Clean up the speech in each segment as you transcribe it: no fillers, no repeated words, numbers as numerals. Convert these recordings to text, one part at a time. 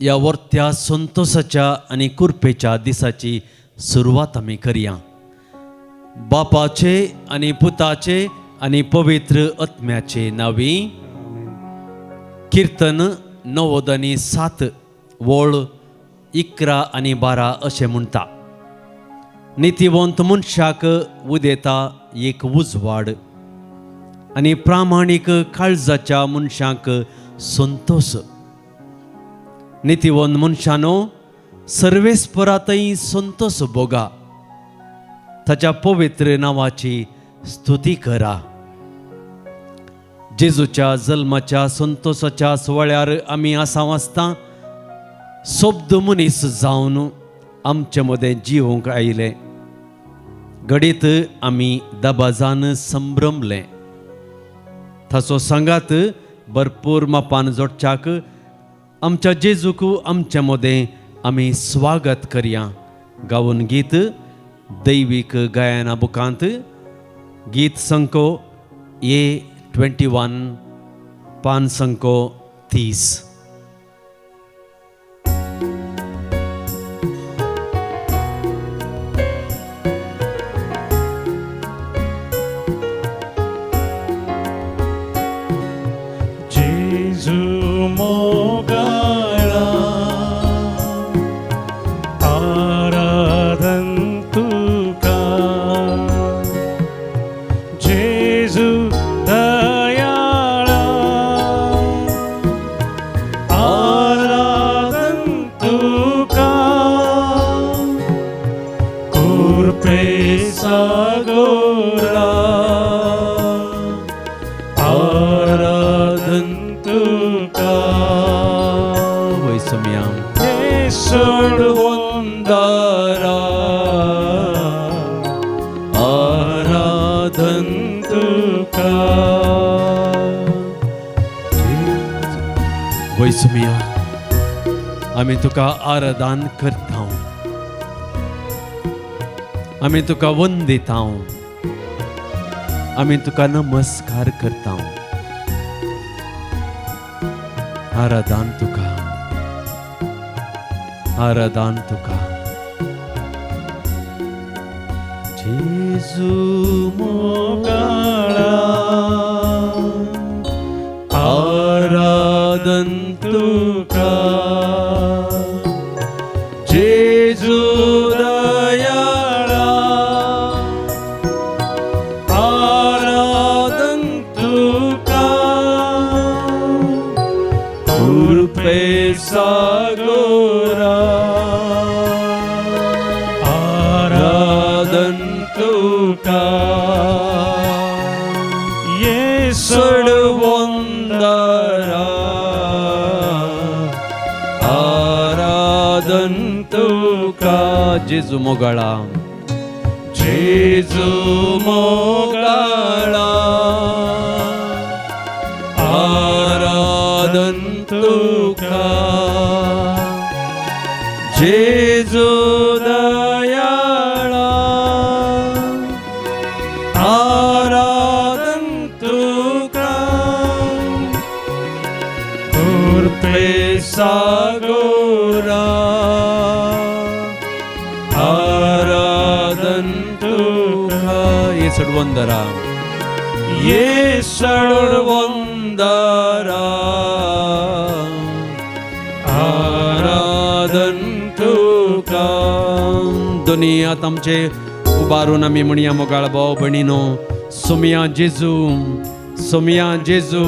या वर्त्या संतोषाच्या आणि कृपेच्या दिसाची सुरुवात आम्ही करूया. बापाचे आणि पुताचे आणि पवित्र आत्म्याचे नावी. कीर्तन 90 आणि 7 वोळ 11 आणि 12 असे म्हणता. नीतिवंत मनशाक उदेता एक उजवाड आणि प्रामाणिक काळजाच्या मनशाक संतोष. नीतिवंत मनशानो सर्वेस्परातही संतोष भोगा. ताच्या पवित्र नावाची स्तुती करा. जेजूच्या जल्माच्या संतोषाच्या सुवाळ्यार आम्ही आसा वाजता शब्द मनीस जावन आमच्या मध्ये जिवंक आयले. घडीत आम्ही दबाजान संभ्रमले. ताचो सांगात भरपूर मापान जोडच्याक आमच्या जेजूक आमच्या मध्ये आम्ही स्वागत करूया. गावन गीत दैविक गायना बुकांत गीत संको A21 पान संको 30. वैसमिया आम्ही तुका आराधन करता. आम्ही तुका वंदिता. आम्ही तुका नमस्कार करता. आराधन तुका, आराधन तुका. जेजू मोगाळा आराधन तुका. जेजू दयाळा आराधन तुका. कृपे सागोरा आराधन तुका. येसुड वंदरा आराधन तुका. जेजू मोगाळा, जेजू मोगाळा आराधन तुका. जेजू दयाळा आराधन तुका. कृपे सागोरा आराधन तुका. येसुड वंदरा, येसुड वंदरा आराधन तुका. दुनियात आमचे उबारून आम्ही म्हणया मोगाळ भाव भणीनो. सोमिया जेजू, सोमिया जेजू.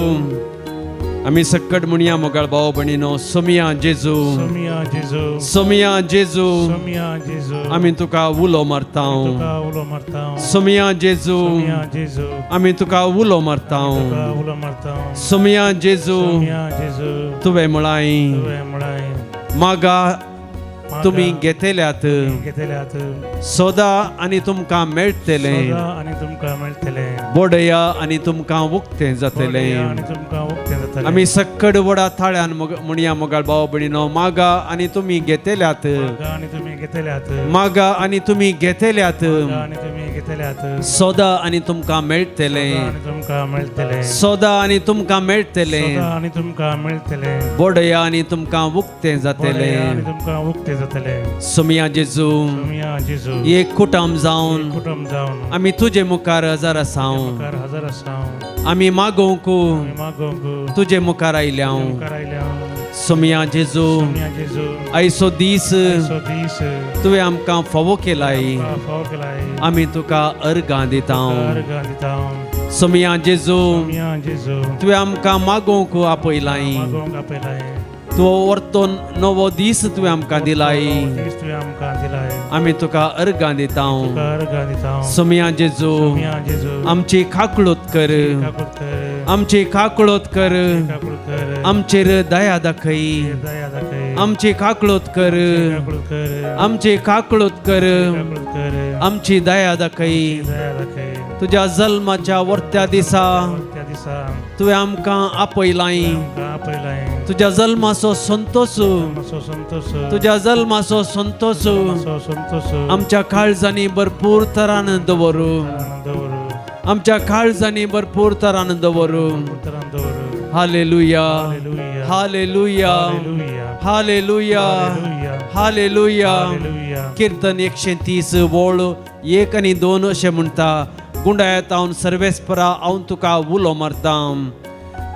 आम्ही सकट म्हणया मोगाळ भाव भणीनो. सोमिया जेजू, सोमिया जेजू, सोमिया जेजू. सोमिया जेजू. आम्ही तुका उलो मारता. तुका उलो मारता. सोमिया जेजू, सोमिया जेजू. आम्ही तुका उलो मारता. तुका उलो मारता. सोमिया जेजू, सोमिया जेजू. तुवे म्हळाय तुवें म्हळाय मागा तुम्ही घेतल्यात घेतल्यात सोदा आणि तुमकां मेळटले सोदा आणि तुमकां मेळटले बोडया आणि तुमकां उक्ते जातले बोडया आणि तुमकां उक्ते जातले आमी सक्कड वडा थाळ्यान म्हणया मोगाळ भाव भयणीनो मागा आणि तुम्ही घेतल्यात मागा आणि तुम्ही घेतल्यात मागा आणि तुम्ही घेतल्यात मागा आणि तुम्ही घेतल्यात सोदा आणि तुमकां मेळटले सोदा आणि तुमकां मेळटले सोदा आणि तुमकां मेळटले सोदा आणि तुमकां मेळटले बोडया आणि तुमकां उक्ते जातले बोडया आणि तुमकां उक्ते जातले सुमिया जेजू सुमिया जेजू एक कुटुंब जावन कुटुंब जावन आमी तुजे मुखार हजर आसाव मुखार हजर आसाव आमी मागोवंक आमी मागोवंक तुजे मुखार आयल्या मुखार आयल्या सुमिया जेजू सुमिया जेजू आयचो दीस सो दीस तुवें आमकां फोवो केलाय फाव केलाय आमी तुका अर्गां दिता अर्गां दिता सुमिया जेजू सुमिया जेजू तुवें आमकां मागोवंक आपयलाय मागोवंक आपयलाय तो व्हरतो नवो दीस तुवें आमकां दिलाय दीस तुवें आमकां दिलाय आमी तुका अर्गां दिता तुका अर्गां दिता सुमिया जेजू सुमिया जेजू आमची खाकळूत कर काकुळकर आमची खाकळूत कर काकुळकर आमचेर दया दाखय दया दाखय आमची खाकळूत कर काकुळकर आमची खाकळूत कर काकुळकर आमची दया दाखय दया दाखय तुझ्या जल्माच्या वर्त्या दिसा त्या दिसा तुवें आमकां आपयलाय आमकां आपयलाय तुझ्या जल्माचो संतोष सो संतोष तुझ्या जल्माचो संतोष सो संतोष आमच्या काळजांनी भरपूर तरान दवरू आनंद वरू आमच्या काळजांनी भरपूर तरान दवरू उतरांद वरू हालेलुया हालेलुया हालेलुया हालेलुया हालेलुया हालेलुया हालेलुया कीर्तन 130 वोळ 1 आणि 2 अशें म्हणटा गुंडायत हांव सर्वेस्परा हांव तुका उलो मारता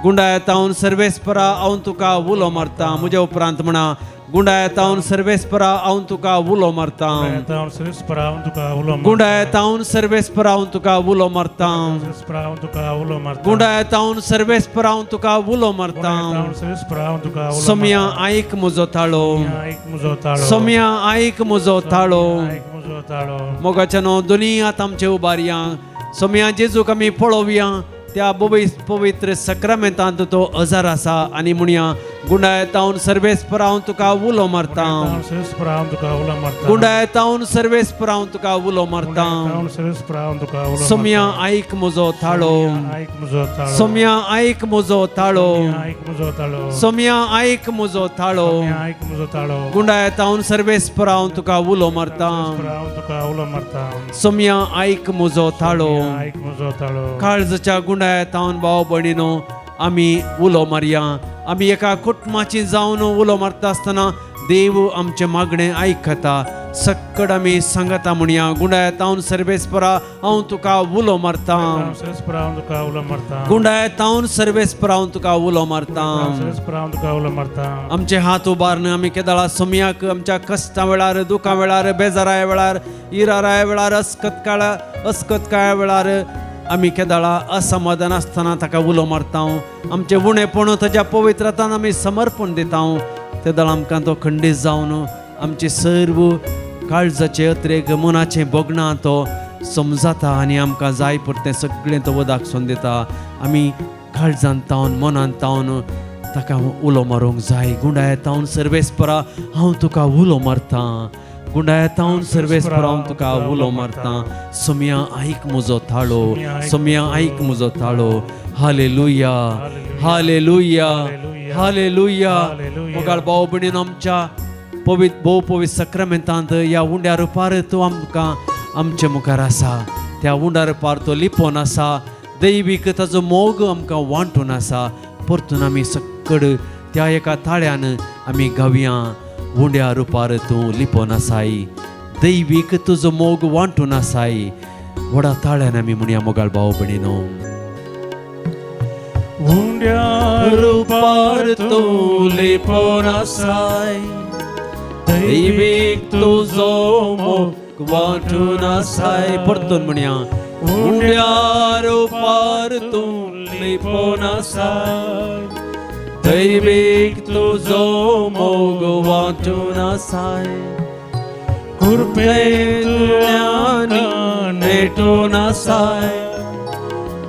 गुंडायत हांव सर्वेस्परा हांव तुका उलो मारता म्हज्या उपरांत म्हणा गुंडायत हांव सर्वेस्परा हांव तुका उलो मारता हांव सर्वेस्परा हांव तुका उलो गुंडायत हांव सर्वेस्परा हांव तुका उलो मारता सर्वेस्परा हांव तुका उलो मारता गुंडायत हांव सर्वेस्परा हांव तुका उलो मारता हांव सर्वेस्परा हांव तुका उलो सोम्या आयक म्हजो ताळो आयक म्हजो ताळो सोम्या आयक म्हजो ताळो आयक म्हजो ताळो मोगाच्यानो दुनियांत आमचे उबारया सोम्या जेजूक आमी पळोवया त्या पवित्र सक्रामेंतांत तो हजर आसा आनी म्हणया गुंडायत हांव सर्वेस्परा हांव तुका उलो मारता सर्वेस्परा हांव तुका उलो मारता गुंडायत हांव सर्वेस्परा हांव तुका उलो मारता हांव सर्वेस्परा हांव तुका उलो सोम्या आयक म्हजो ताळो आयक म्हजो ताळो सोम्या आयक म्हजो ताळो आयक म्हजो ताळो सोम्या आयक म्हजो ताळो आयक म्हजो ताळो गुंडायत हांव सर्वेस्परा हांव तुका उलो मारता हांव तुका उलो मारता सोम्या आयक म्हजो ताळो आयक म्हजो ताळो काळजाच्या गुंडायत हांव भाव भयणीनो आमी उलो मारया आमी एका कुटुंबाची जावन उलो मारता आसतना देव आमचे मागणें आयकता सक्कड आमी सांगता म्हणया गुंडायत हांव सर्वेस्परा हांव तुका उलो मारता सर्वेस्परा हांव तुका उलो मारता गुंडायत हांव सर्वेस्परा हांव तुका उलो मारता सर्वेस्परा हांव तुका उलो मारता आमचे हात उबारन आमी केदाळा सोमयाक आमच्या कश्टा वेळार दुखा वेळार बेजाराय वेळार इराराय वेळार अस्कतकाय वेळार आमी केदाळा असमाधान आसतना ताका उलो मारता आमचे उणेपण ताच्या पवित्रतान आमी समर्पण दिता तेदाळ आमकां तो खंडीत जावन आमचे सर्व काळजाचे अत्रेक मनाचे बोगणां तो समजाता आनी आमकां जाय पडटें सगळें तो दाखोवन दिता आमी काळजांत तावन मनांत तावन ताका उलो मारूंक जाय गुंडायत हांव सर्वेस्परा हांव तुका उलो मारता गुंडायत हांव सर्वेस्परा हांव तुका उलो मारता सोम्या आयक म्हजो ताळो सोम्या आयक म्हजो ताळो हालेलुया हालेलुया हालेलुया मोगाळ भाव भयणीन आमच्या भोव पवित्र सक्रामेंतांत ह्या उंड्या रुपार तूं आमकां आमचे मुखार आसा त्या उंड्या रुपार तो लिपोवन आसा दैवीक ताजो मोग आमकां वांटून आसा परतून आमी सक्कड त्या एका ताळ्यान आमी गावया उंड्या रुपार तूं लिपोवन आसाय दैवीक तुजो मोग वांटून आसाय व्हडा ताळ्यान आमी म्हणया मोगाळ भाव भयणीनो उंड्या रुपार तूं लिपोवन आसाय दैवीक तुजो मोग वांटून आसाय परतून म्हणया उंड्या रुपार तूं लिपोवन आसाय दैवीक तुजो मोग वांटून आसाय कुरपेंतल्यान नेटून आसाय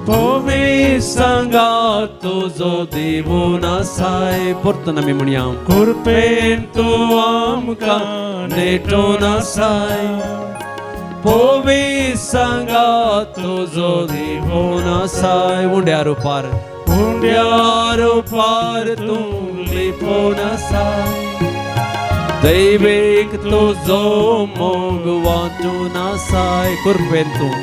पोवी सांगा तुझो दिवून आसाय परतून आमी म्हणया कृपेन तूं आमकां नेटून आसाय पोवी सांगा तुझो दिवून आसाय उंड्यार पार उंड्यार पार तूं लिपून आसाय दैवीक तुझो मोग वाचून आसाय कृपेन तूं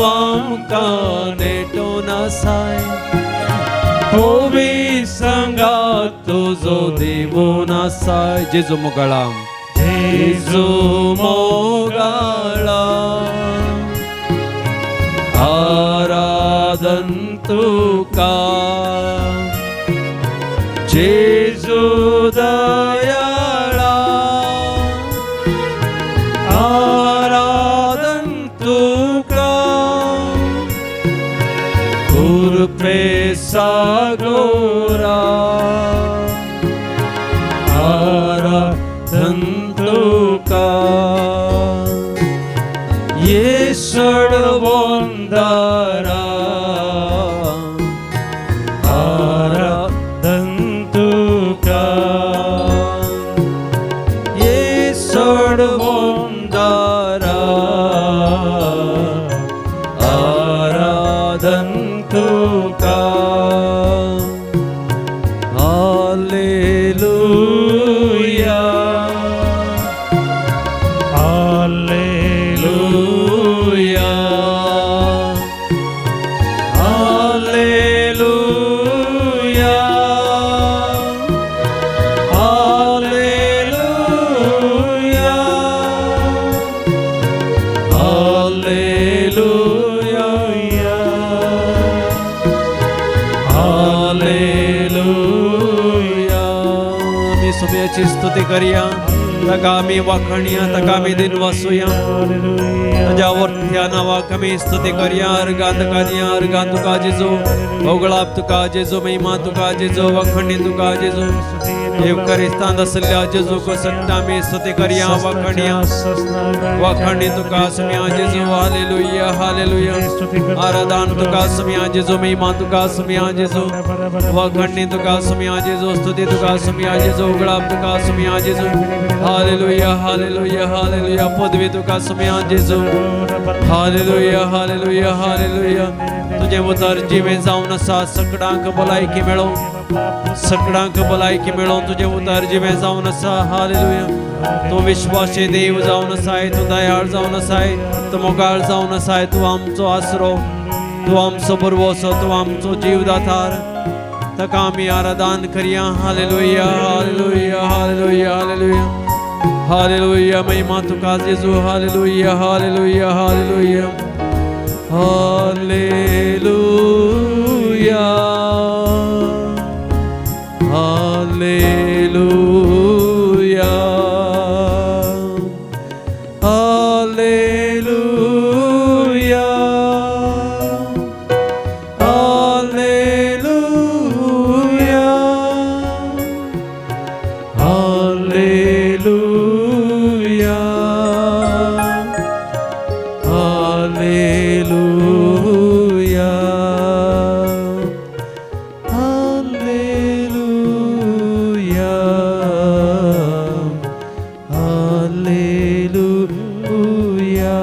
आमकां नेटून आसाय पोवी सांगा तुझो दिवून आसाय जेजू मोगाळा जेजू मोगाळा आराधन तुका जेजू दयाळा आराधन तुका कृपे सागोरा आराधन तुका येसड वंदारा आराधन तुका येसड वंदारा आराधन तुका हालेलुया हालेलुया हालेलुया हालेलुया हालेलुया हालेलुया आमी सोबयाची स्तुती करया ताका आमी वाखणया ताका आमी दिन वासूया ताज्या वर्थ्या नांवाक आमी स्तुती करया अर्गां तुका दिया अर्गां तुका जेजू ओगळाप तुका जेजू महिमा तुका जेजू वाखणी तुका जेजू एवकारिस्तांत आसल्या जेजूक सट्टा आमी स्तुती करया वाखणया वाखणी तुका सुम्या जेजू हालेलुया हालेलुया आराधन तुका सुम्या जेजू महिमा तुका सुम्या जेजू वाखणी तुका सुम्या जेजू स्तुती तुका सुम्या जेजू ओगळाप तुका सुम्या जेजू हालेलुया हालेलुया हालेलुया पदवी तुका सुम्या जेजू हालेलुया हालेलुया हालेलुया तुझे उतर जिवे जावन आसा सगळ्यांक भलायकी मेळो सगळ्यांक भलायकी मेळो तुझे उतर जिवे जावन आसा हालेलुया तूं विश्वासी देव जावन आसाय तूं दयाळ जावन आसाय तूं मोगाळ जावन आसाय तूं आमचो आसरो तूं आमचो बरवसो तूं आमचो जीवदातार ताका आमी आराधन करया हालेलुया हालेलुया हालेलुया हालेलुया हालेलुया महिमा तुका जेजू हालेलुया हालेलुया हालेलुया हालेलुया हालेलुया हालेलुया हालेलुया हालेलुया हालेलुया हालेलुया हालेलुया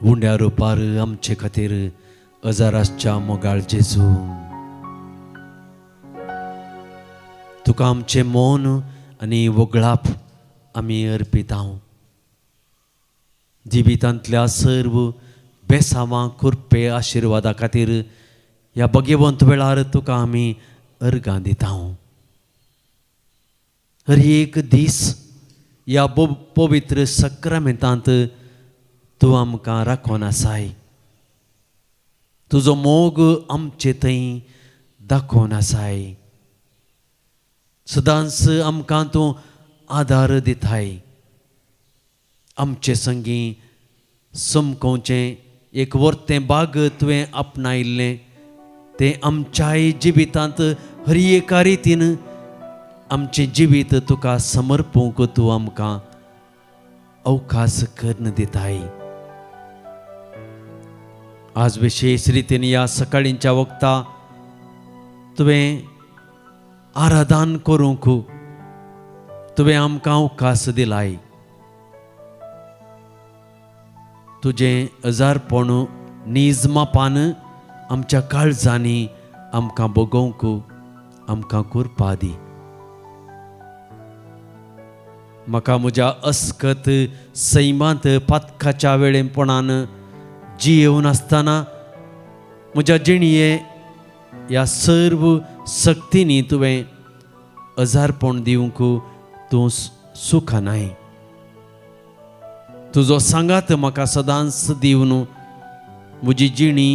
उंड्या रुपार आमचे खातीर अजाराच्या मोगाळ जेजू तुका आमचे मौन आनी वगळाप आमी अर्पितांव जिवितांतल्या सर्व बेसांवां कृपे आशिर्वादा खातीर ह्या भगवंत वेळार तुका आमी अर्गां दितांव हर एक दीस ह्या पवित्र सक्रामेंतांत तूं आमकां राखोन आसाय तुजो मोग आमचे थंय दाखोवन आसाय सदांच आमकां तूं आदार दिताय आमचे संगी समकोवचें एक वर्तें बाग तुवें आपणायिल्लें तें आमच्याय जिवितांत हर एका रितीन आमचे जिवीत तुका समर्पूंक तूं आमकां अवकाश करून दिताय. आज विशेष रितीन ह्या सकाळींच्या वक्ता तुवें आराधन करूंक तुवें आमकां अवकाश दिलाय. तुजें अजारपण नीज मापान आमच्या काळजांनी आमकां बगोवंक आमकां कृपा दी. म्हाका म्हज्या अस्कत सैमांत पातकाच्या वेळेपणान जियेवन आसतना म्हज्या जिणये ह्या सर्व सक्तींनी तुवें अजारपण दिवंक तूं सुखानाय. तुजो सांगात म्हाका सदांच दिवन म्हजी जिणी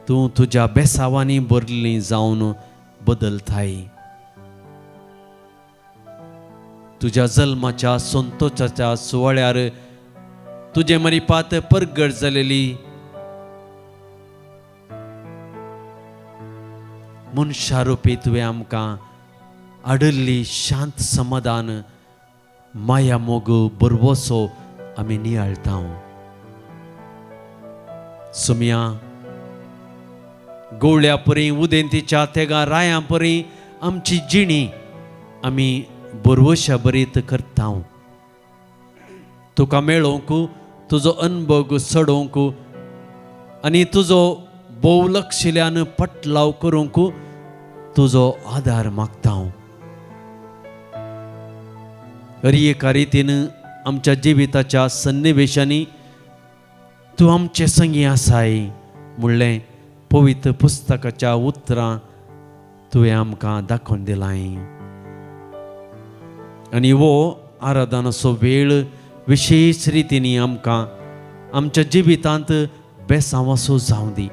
तूं तुज्या बेसावांनी भरली जावन बदलताय. तुज्या जल्माच्या संतोषाच्या सुवाळ्यार तुजे मरिपात परगट जालेली मनशा रुपी तुवें आमकां आडल्ली शांत समाधान माया मोग बरवसो आमी नियाळटा. सुमया गवळ्या परी उदेंतीच्या तेगा राया परी आमची जिणी आमी बरवशा बरीत करता. तुका मेळोवंक तुजो अनुभव सडोवंक आनी तुजो भोवलक्षिल्यान पटलाव करूंक तुजो आदार मागता. एका रितीन आमच्या जिविताच्या सन्निवेशांनी तूं आमचे संगी आसाय म्हणलें पवित्र पुस्तकाच्या उतरां तुवें आमकां दाखोवन दिलाय. आनी वो आराधनाचो वेळ विशेष रितीनी आमकां आमच्या जिवितांत बेसांवासो जावं दी.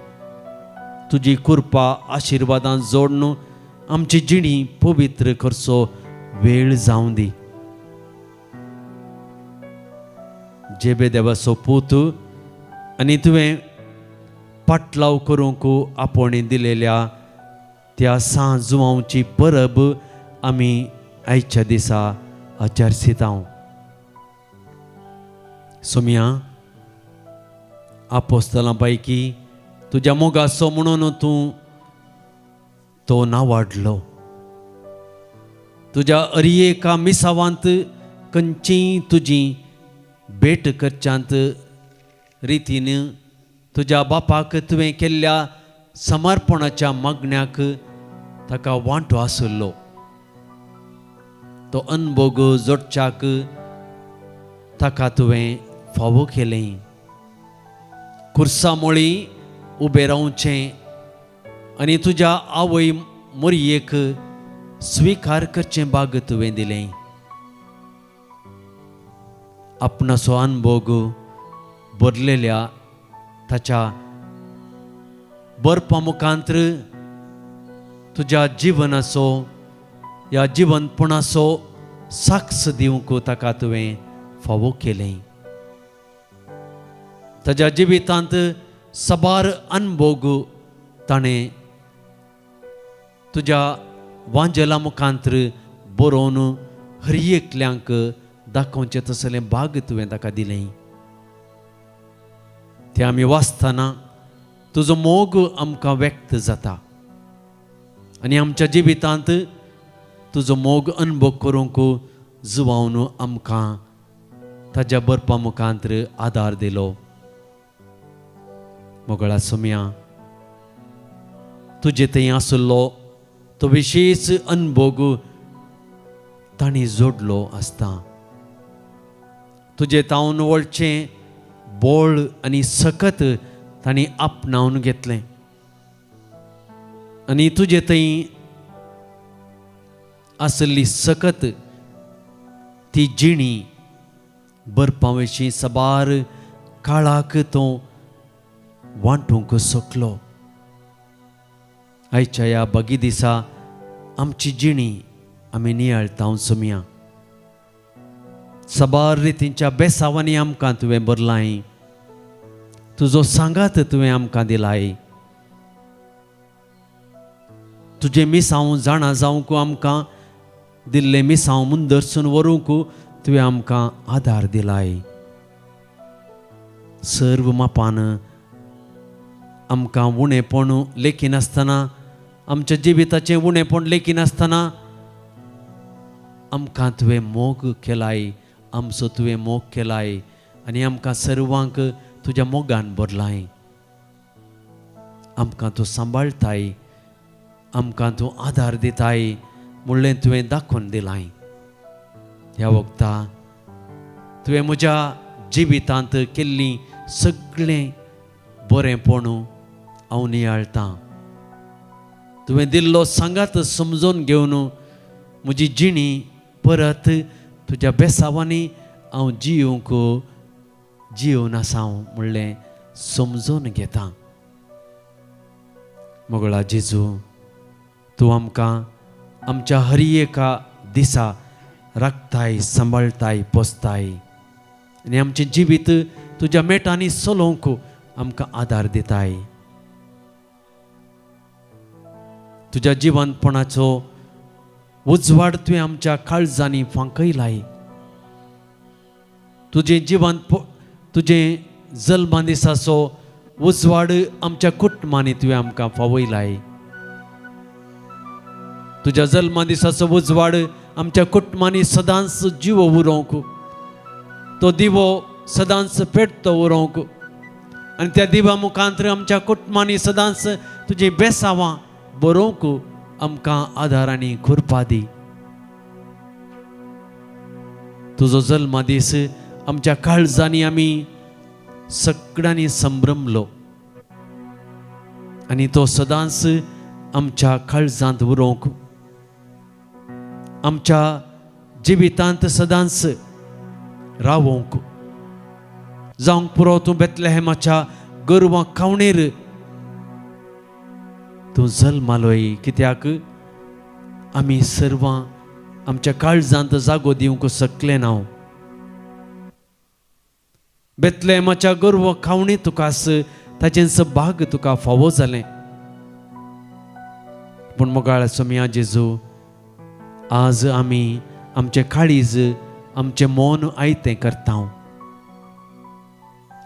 तुजी कृपा आशिर्वादां जोडून आमची जिणी पवित्र करचो वेळ जावं दी. जेबे देवाचो पूत आनी तुवें पाटलाव करूंक आपोवणी दिलेल्या त्या सांजुवांची परब आमी आयच्या दिसा आचरसिता. सुमया आपोस्तलां पैकी तुज्या मोगाचो म्हणून तूं तो नावाडलो. तुज्या एका मिसावांत खंयचीय तुजी भेट करच्यांत रितीन तुज्या बापाक तुवें केल्ल्या समर्पणाच्या मागण्याक ताका वांटो आसलो. तो अनुभव जोडच्याक ताका तुवें फावो केलें. खुर्सा मोळी उबें रावचें आनी तुज्या आवय मोरयेक स्विकार करचें भाग तुवें दिलें. आपणाचो अनुभव बरलेल्या ताच्या बरपा मुखांत्र तुज्या जिवनाचो ह्या जिवनपणाचो साक्ष दिवंक ताका तुवें फावो केलें. ताच्या जिवितांत सबार अनुभव ताणें तुज्या वांजेला मुखांत्र बरोवन हर एकल्यांक दाखोवचें तसलें भाग तुवें ताका दिलें. तें आमी वाचतना तुजो मोग आमकां व्यक्त जाता आनी आमच्या जिवितांत तुजो मोग अनुभव करूंक जुवावन आमकां ताज्या बरपा मुखांत्र आदार दिलो. मोगळा सुमया तुजे थंय आसलो तो विशेष अनुभव तांणी जोडलो आसता. तुजे तावन वळचें बोळ आनी सकत तांणी आपणावन घेतलें आनी तुजे थंय आसली सकत ती जिणी बरपाविशीं सबार काळाक तो वांटूंक सोंकलो. आयच्या ह्या बगी दिसा आमची जिणी आमी नियाळता सुमया. सबार रितींच्या बेसावांनी आमकां तुवें बरलाय. तुजो सांगात तुवें आमकां दिलाय. तुजे मिसांव जाणा जावंक आमकां दिल्ले मिसांव मुंदरसून व्हरूंक तुवें आमकां आदार दिलाय. सर्व मापान आमकां उणेपण लेखी नासतना, आमच्या जिविताचें उणेपण लेखी नासतना आमकां तुवें मोग केलाय, आमचो तुवें मोग केलाय आनी आमकां सर्वांक तुज्या मोगान भरलाय. आमकां तूं सांबाळताय, आमकां तूं आदार दिताय म्हणलें तुवें दाखोवन दिलाय. ह्या वखदा तुवें म्हज्या जिवितांत केल्लीं सगळें बरेंपण हांव नियाळटां. तुवें दिल्लो सांगात समजून घेवन म्हजी जिणी परत तुज्या बेसावांनी हांव जियोवन आसा म्हणलें समजून घेता. मोगळा जेजू, तूं आमकां आमच्या हर एका दिसा राखताय, सांबाळताय, पोसताय आनी आमचें जिवीत तुज्या मेटांनी चलोवंक आमकां आदार दिताय. तुज्या जिवंतपणाचो उजवाड तुवें आमच्या काळजांनी फांकयलाय. तुजें जल्मा दिसाचो उजवाड आमच्या कुटुंबांनी तुवें आमकां फावयलाय. तुज्या जल्मा दिसाचो उजवाड आमच्या कुटुंबांनी सदांच जिवो उरोवंक, तो दिवो सदांच पेटतो उरोवंक आनी त्या दिवा मुखांतर आमच्या कुटुंबांनी सदांच तुजी बेसावां बरोवंक आमकां आदार आनी कृपा दी. तुजो जल्मा दीस आमच्या काळजांनी आमी सगळ्यांनी संभ्रमलो आनी तो सदांच आमच्या काळजांत उरोवंक, आमच्या जिवितांत सदांच रावोंक जावंक पुरो. तूं बेतलेहेमाच्या गोरवां खावणेर तूं जल्मालोय, कित्याक आमी सर्वां आमच्या काळजांत जागो दिवंक शकले ना. बेतलेहेमाच्या गोरवां खावणी तुकास ताचें भाग तुका फावो जालें. पूण मोगाळ सोम्या जेजू, आज आमी आमचें काळीज, आमचें मौन आयतें करता.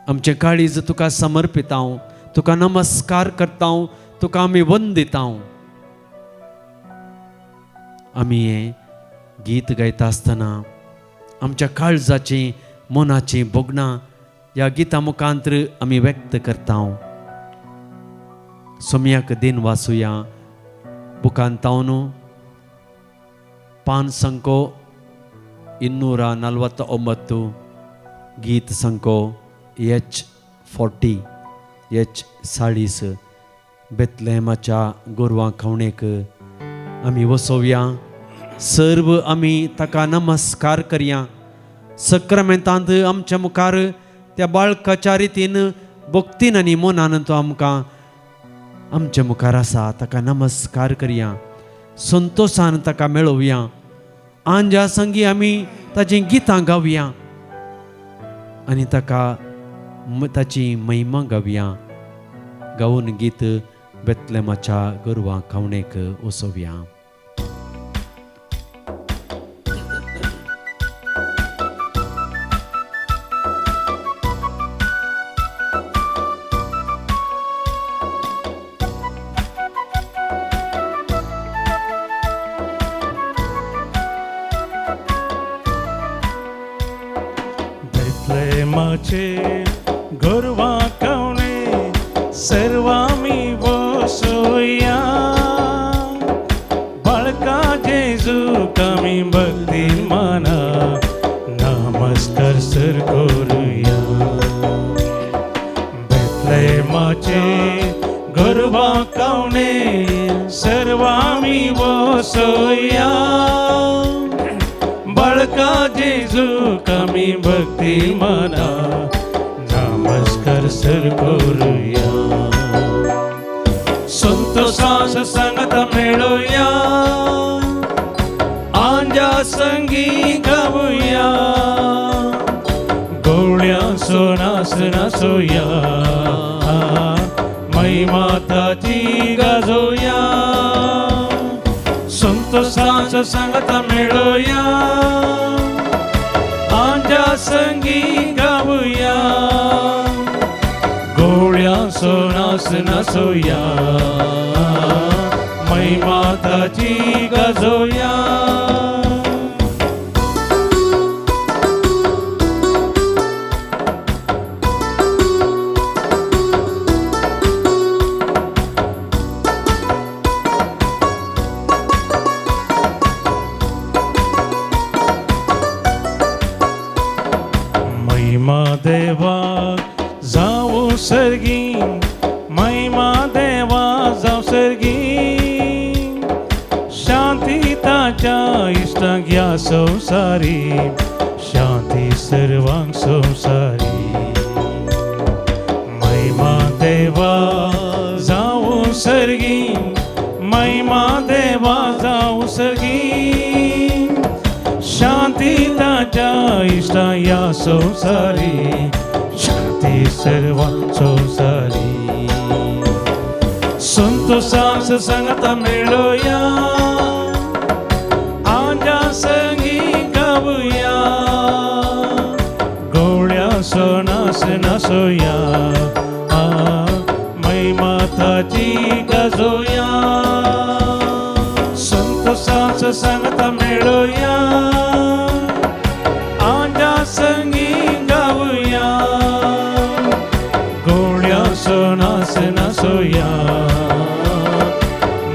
आमचें काळीज तुका समर्पिता, तुका नमस्कार करता, तुका आमी वंदिता. आमी हें गीत गायता आसतना आमच्या काळजाची, मनाची बोगणां ह्या गिता मुखांतर आमी व्यक्त करता. सोम्याक दिन वासुया बुकांतावन पान संको 249 गीत संको H40 H40 बेतलेहेमाच्या गोरवां खावणेक आमी वसोवया. सर्व आमी ताका नमस्कार करया. सक्रामेंतांत आमच्या मुखार त्या बाळकाच्या रितीन भक्तीन आनी मनान तो आमकां आमच्या मुखार आसा, ताका नमस्कार करया. संतोषान ताका मेळोवया. आंजा संगी आमी ताची गितां गावया आनी ताका ताची महिमा गावया. गावन गीत बेतलेहेमाच्या गोरवां खावणेक वसोवया. बेतलेहेमाचे गोरवां खावणे सर्वांमी वसोया. बाळका जेजूक आमी भक्तीन माना, नमस्कार सर करुया. बेतलेहेमाचे गोरवां खावणे सर्वांमी वसोया. बाळका जेजूक आमी भक्ती माना, नमस्कार सर करुया. संतोषास संगत मेळोया, आंजा संगी गावया. गवळ्यांचो नाच नाचोया, महिमा ताची गाजोया. संत सांस संगत मेळूया आमच्या संगी गाऊया गोळ्या सोनास नसूया मैमाताची गजोया महिमा देवा जाऊ सर्गी महिमा देवा जाऊ सर्गी शांती ताच्या इष्ट घ्या संसारी शांती सर्वांग संसारी महिमा देवा जाऊ सर्गी महिमा देवा जाऊ सर्गी शांती ताच्या इष्ट या संसारी शांती सर्व संसारी संतोषांस संगत मिळूया आजा संगी गाऊया गोळ्या सोनास नसूया मैमाताची गजोया संतोषांस संगत मिळूया आजा संगी गाऊया गोळ्या सोनास नसूया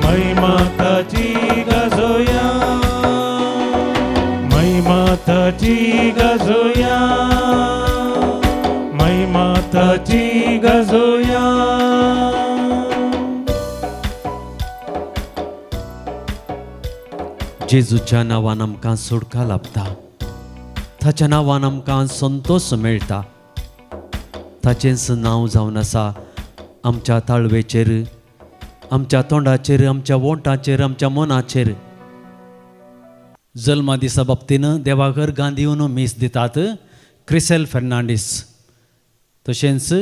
मैमाताची गजोया मैमाताची गजोया मैमाताची गजोया जेजूच्या नांवान आमकां सुटका लाभता ताच्या नांवान आमकां संतोष मेळटा ताचेंच नांव जावन आसा आमच्या ताळवेचेर आमच्या तोंडाचेर आमच्या वोंटाचेर आमच्या मनाचेर जल्मा दिसा बाबतीन देवाघर गांधीवन मीस दितात क्रिसेल फेर्नांडीस तशेंच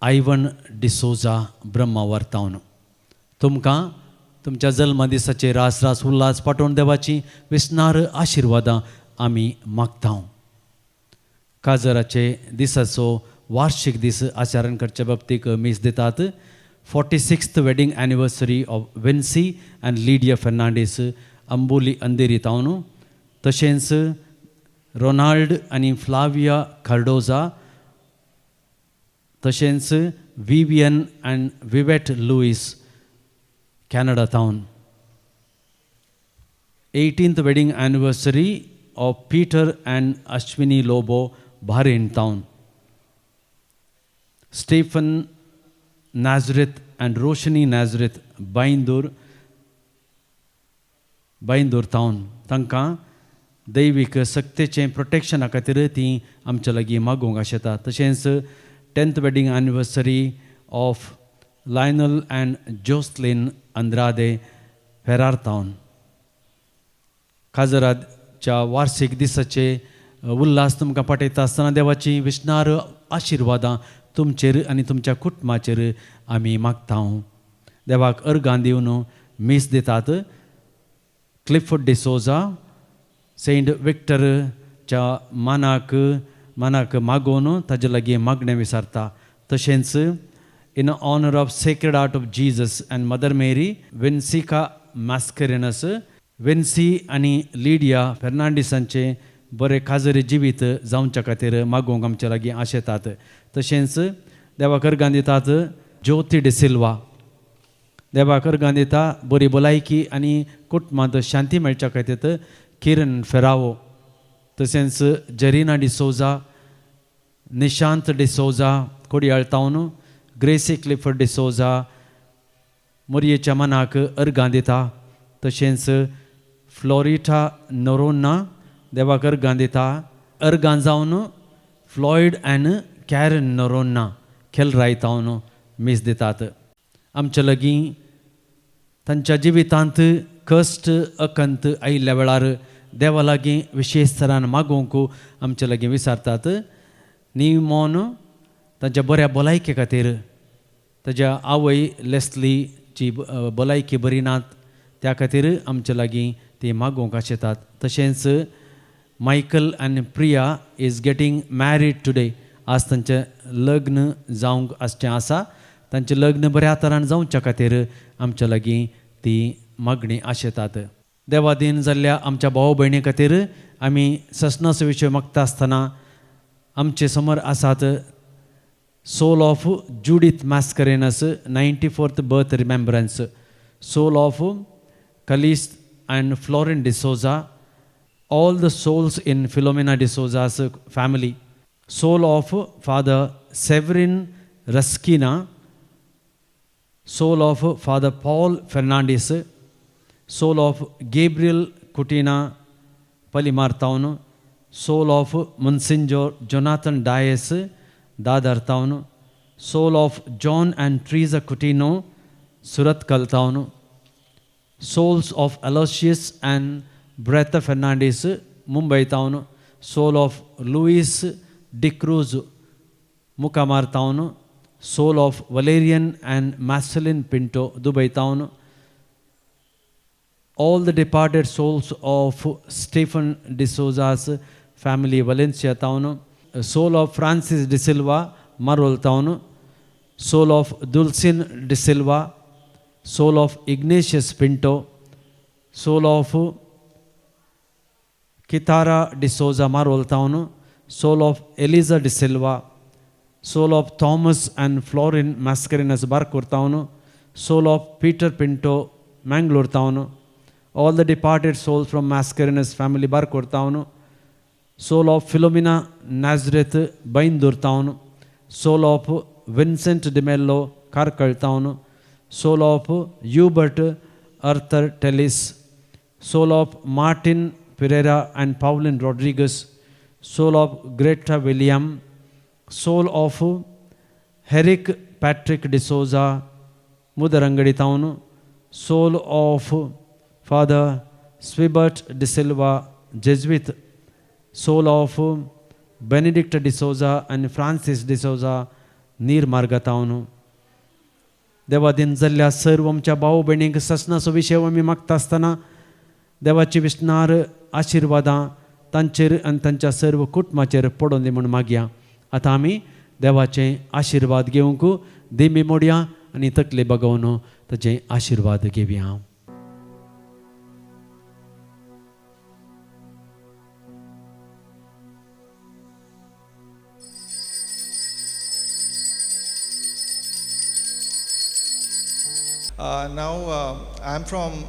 आयवन डिसोजा ब्रह्मा वर्तावन तुमकां तुमच्या जल्मा दिसाचे रास रास उल्हास पाठोवन देवाची विस्नार आशिर्वादां आमी मागता काजराचे दिसाचो वार्षिक दीस आचरण करचे बाबतीक मीस दितात 46th wedding anniversary of Vincy and Lydia Fernandes Amboli Andheri तावन तशेंच रोनाल्ड आनी फ्लाविया कार्डोजा तशेंच Vivian and Vivet Lewis Canada तावन 18th wedding anniversary of Peter and Ashwini Lobo bahrain town Stephen Nazareth and Roshni Nazareth Bandur तावन तांकां दैवीक सक्तेचें प्रोटेक्शना खातीर ती आमच्या लागीं मागोवंक आशेता तशेंच 10th wedding anniversary of Lionel and Joslin Andrade Ferar तावन काजराच्या वार्षिक दिसाचे उल्हास तुमकां पाठयता आसतना देवाची विस्नार आशिर्वादां तुमचेर आनी तुमच्या कुटुंबाचेर आमी मागता देवाक अर्गां दिवन मीस दितात क्लिफोर्ड डिसोजा सेंट विक्टरच्या मानाक मागोवन ताजे लागीं मागणें विचारता तशेंच in honour of Sacred Heart of Jesus and mother Mary विन्सिका मॅस्करेनस विन्सी आनी लिडिया फेर्नांडीसांचे बरे काजरी जिवीत जावच्या खातीर मागोवंक आमच्या लागीं आशेतात तशेंच देवाक अर्गां दितात ज्योती डिसिल्वा देवाक अर्गां दिता बरी भलायकी आनी कुटुंबांत शांती मेळच्या खातीर किरण फेरावो तशेंच जरिना डिसोजा निशांत डिसोजा कोडयाळ तावन ग्रेसी क्लिफर्ड डिसोजा मोरयेच्या मनाक अर्गां दिता तशेंच फ्लोरिटा नोरोना देवाक अर्गां दिता अर्गां जावन फ्लॉयड अँड कॅरन नोरोना खेलराय तावन मीस दितात आमच्या लागीं तांच्या जिवितांत कश्ट अकंत आयिल्ल्या वेळार देवा लागीं विशेश तरान मागोवंक आमच्या लागीं विचारतात निमोन तांच्या बऱ्या भलायके खातीर ताज्या आवय लेस्लीची भलायकी बरी नात त्या खातीर आमचे लागीं ती मागोवंक आशेतात. तशेंच मायकल आनी Priya is getting married today. आज तांचें लग्न जावंक आसचें आसा. तांचें लग्न बऱ्या तरान जावच्या खातीर आमच्या लागीं ती मागणी आशेतात. देवा दिन जाल्ल्या आमच्या भाव भयणी खातीर आमी ससनाचो विशय मागता आसतना आमचे समोर आसात soul of Judith Mascarenhas 94th birth remembrance. Soul of Calist and Florin D'Souza, all the souls in Philomena D'Souza's family. Soul of Father Severin Raskina, soul of Father Paul Fernandez, soul of Gabriel Kutina Palimar Town, soul of Monsignor Jonathan Dias Dadar Town, soul of John and Teresa Coutinho Suratkal Town, souls of Aloysius and Bertha Fernandez, Mumbai Town, soul of Luis De Cruz, Mukamar Town, soul of Valerian and Marceline Pinto, Dubai Town, all the departed souls of Stephen D'Souza's family, Valencia Town, soul of Francis De Silva, Marol Town, soul of Dulcin De Silva, soul of Ignatius Pinto, soul of Kitara De Souza Marol Town, soul of Eliza De Silva, soul of Thomas and Florin Mascarenas Barcour Town, soul of Peter Pinto Mangalore Town, all the departed souls from Mascarenas family Barcour Town, soul of Philomena Nazareth Baindur Town, soul of Vincent De Mello Karkal Town, soul of Hubert Arthur Tellis, soul of Martin Pereira and Pauline Rodriguez, soul of Greta William, soul of Herrick Patrick De Souza, Mudarangadi Town, soul of Father Swibert De Silva, Jesuit, soul of Benedict De Souza and Francis De Souza, Nirmarga Town. देवा दिन जाल्ल्या सर्व आमच्या भाव भयणींक ससनाचो विशय आमी मागता आसतना देवाची विस्नार आशिर्वादां तांचेर आनी तांच्या सर्व कुटुंबाचेर पडोवन दी म्हूण मागया. आतां आमी देवाचे आशिर्वाद घेवंक देमी मोडया आनी तकले बगोवन ताचे आशिर्वाद घेवया.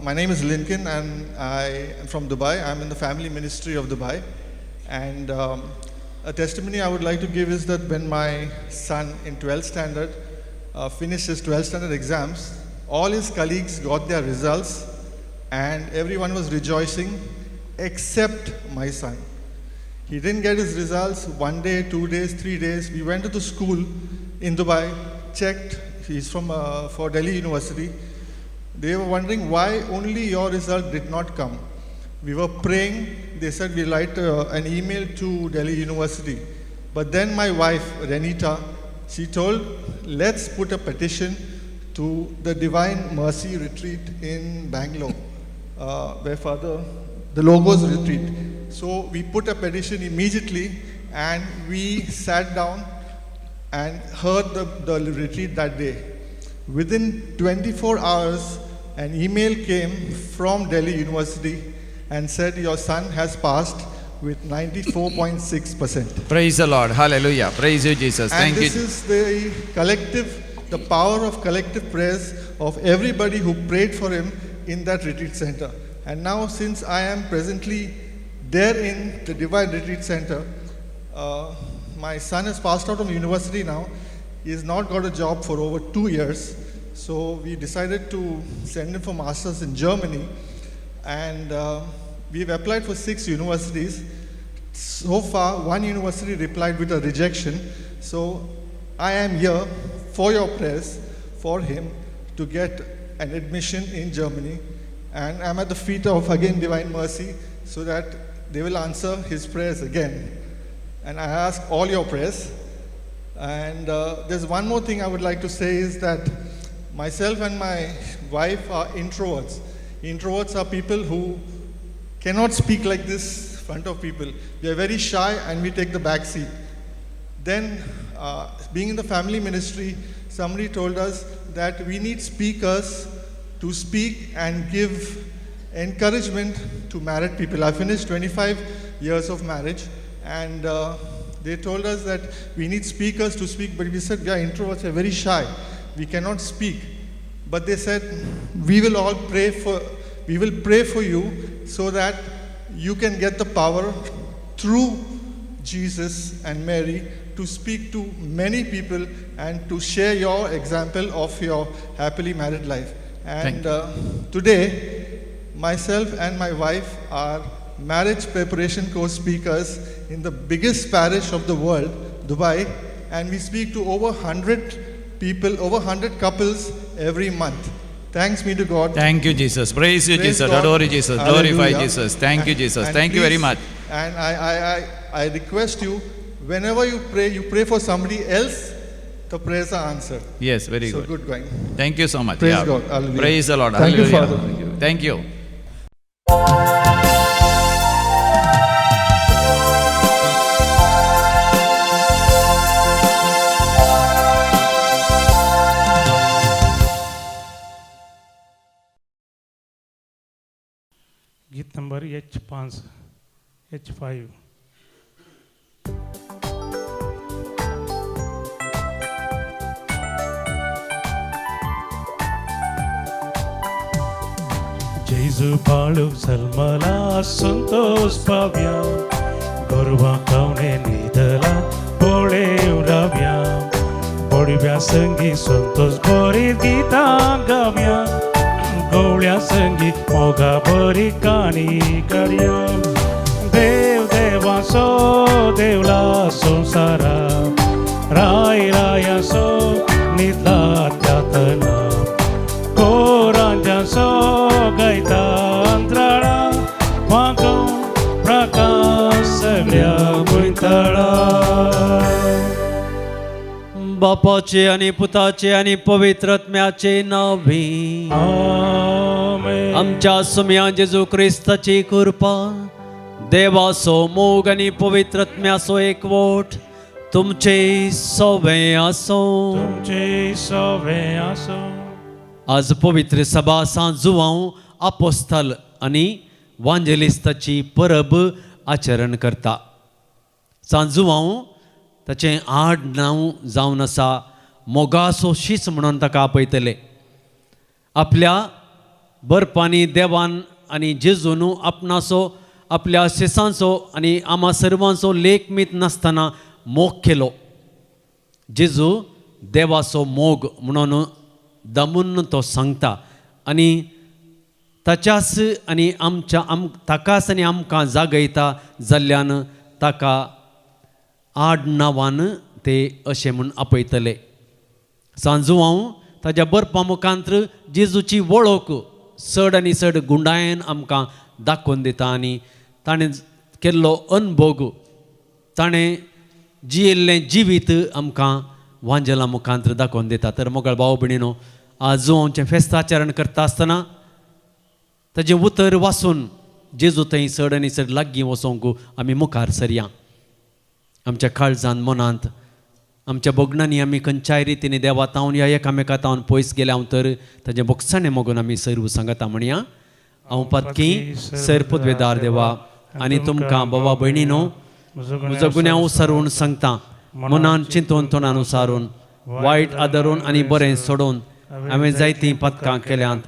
My name is Lincoln and I am from Dubai. I'm in the family ministry of Dubai. And a testimony I would like to give is that when my son in 12th standard finished his 12th standard exams, all his colleagues got their results and everyone was rejoicing except my son. He didn't get his results 1 day, 2 days, 3 days. We went to the school in Dubai, checked. He's from for Delhi University. They were wondering why only your result did not come. We were praying. They said we'll write an email to Delhi University. But then my wife, Renita, she told, let's put a petition to the Divine Mercy Retreat in Bangalore, where the Logos Retreat. So we put a petition immediately and we sat down and heard the retreat that day. Within 24 hours, an email came from Delhi University and said your son has passed with 94.6%. Praise the Lord. Hallelujah. Praise you, Jesus. And Thank you. this is the power of collective prayers of everybody who prayed for him in that retreat center. And now, since I am presently there in the Divine Retreat Center, my son has passed out of university now. He has not got a job for over 2 years. So we decided to send him for masters in Germany. And we've applied for 6 universities. So far, 1 university replied with a rejection. So I am here for your prayers for him to get an admission in Germany. And I'm at the feet of, again, Divine Mercy, so that they will answer his prayers again. And I ask all your prayers. And there's one more thing I would like to say is that myself and my wife are introverts. Introverts are people who cannot speak like this in front of people. We are very shy and we take the back seat. Then, being in the family ministry, somebody told us that we need speakers to speak and give encouragement to married people. I finished 25 years of marriage, and they told us that we need speakers to speak, but we said, we are introverts, we are very shy, we cannot speak. But they said, we will pray for you so that you can get the power through Jesus and Mary to speak to many people and to share your example of your happily married life. And today, myself and my wife are marriage preparation course speakers in the biggest parish of the world, Dubai, and we speak to over 100 people, over 100 couples every month. Thanks be to God. Thank you, Jesus. Praise you, Praise Jesus. God. Adore you, Jesus. Glorify Hallelujah. Jesus. Thank you, Jesus. And Thank you very please- much. And I request you, whenever you pray for somebody else, the prayers are answered. Yes, very So good. good going. Thank you so much. Praise God. Hallelujah. Praise the Lord. Thank you, Hallelujah. Father. Thank you. गीत number H5 H5. जेजू बाळू सलमला संतोष पाव्या गोरवा कवणे निधला पोळे उडाव्या पोडव्या संगी संतोष बरी गीता गाव्या गवळ्या संगी मोगा बरी काणी करया देव देवासो देवला संसारा राय रायासो निधला त्यातना कोरांजासो गायता अंतराळा वागो प्रकाश सगळ्या भुंयतळा बापाचे आणि पुताचे आणि पवित्रत्म्याचे नावे आमेन. आमच्या सुम्या जेजू ख्रिस्ताची कृपा देवासो मोग आणि पवित्रत्म्यासो एकवट तुमचे सवे आसो. तुमचे सवे आसो. आज पवित्र सभा सांजुवांव आपोस्तल आणि वांजेलिस्ताची परब आचरण करता. सांजुवांव ताचें आड नांव जावन आसा मोगासो शीस म्हणून ताका आपयतले. आपल्या बरपांनी देवान आनी जेजून आपणाचो आपल्या शिसांचो आनी आम्हा सर्वांचो लेख मीत नासतना मोग केलो. जेजू देवाचो मोग म्हणून दमून तो सांगता आनी ताच्याच आनी ताकाच आनी आमकां जागयता जाल्ल्यान ताका आड नांवान ते अशें म्हूण आपयतले. सांजुवांव ताच्या बरपा मुखांत्र जेजूची वळख चड आनी चड गुंडायेन आमकां दाखोवन दिता आनी ताणें केल्लो अनभोग ताणें जियेल्लें जिवीत आमकां वांजेला मुखांत्र दाखोवन दिता. तर मोगाळ भाव भयणीनो, आजोवांचें फेस्त आचरण करता आसतना ताजें उतर वाचून जेजू थंय चड आनी चड लागीं वचोंक आमी मुखार सरया. आमच्या काळजांत मनांत आमच्या बोगणांनी आमी खंयच्याय रितीन देवा तावन या एकामेका तावन पयस गेले हांव तर ताजें बोगसाणें मोगून आमी सर्व सांगता म्हणया. हांव पातकी सर पदवेदार देवा आनी तुमकां बाबा भयणीनो म्हजो गुन्यांव उसरून सांगता. मनान चिंतून तोंडान उसारून वायट आदरून आनी बरें सोडून हांवें जायतीं पथकां केल्यांत.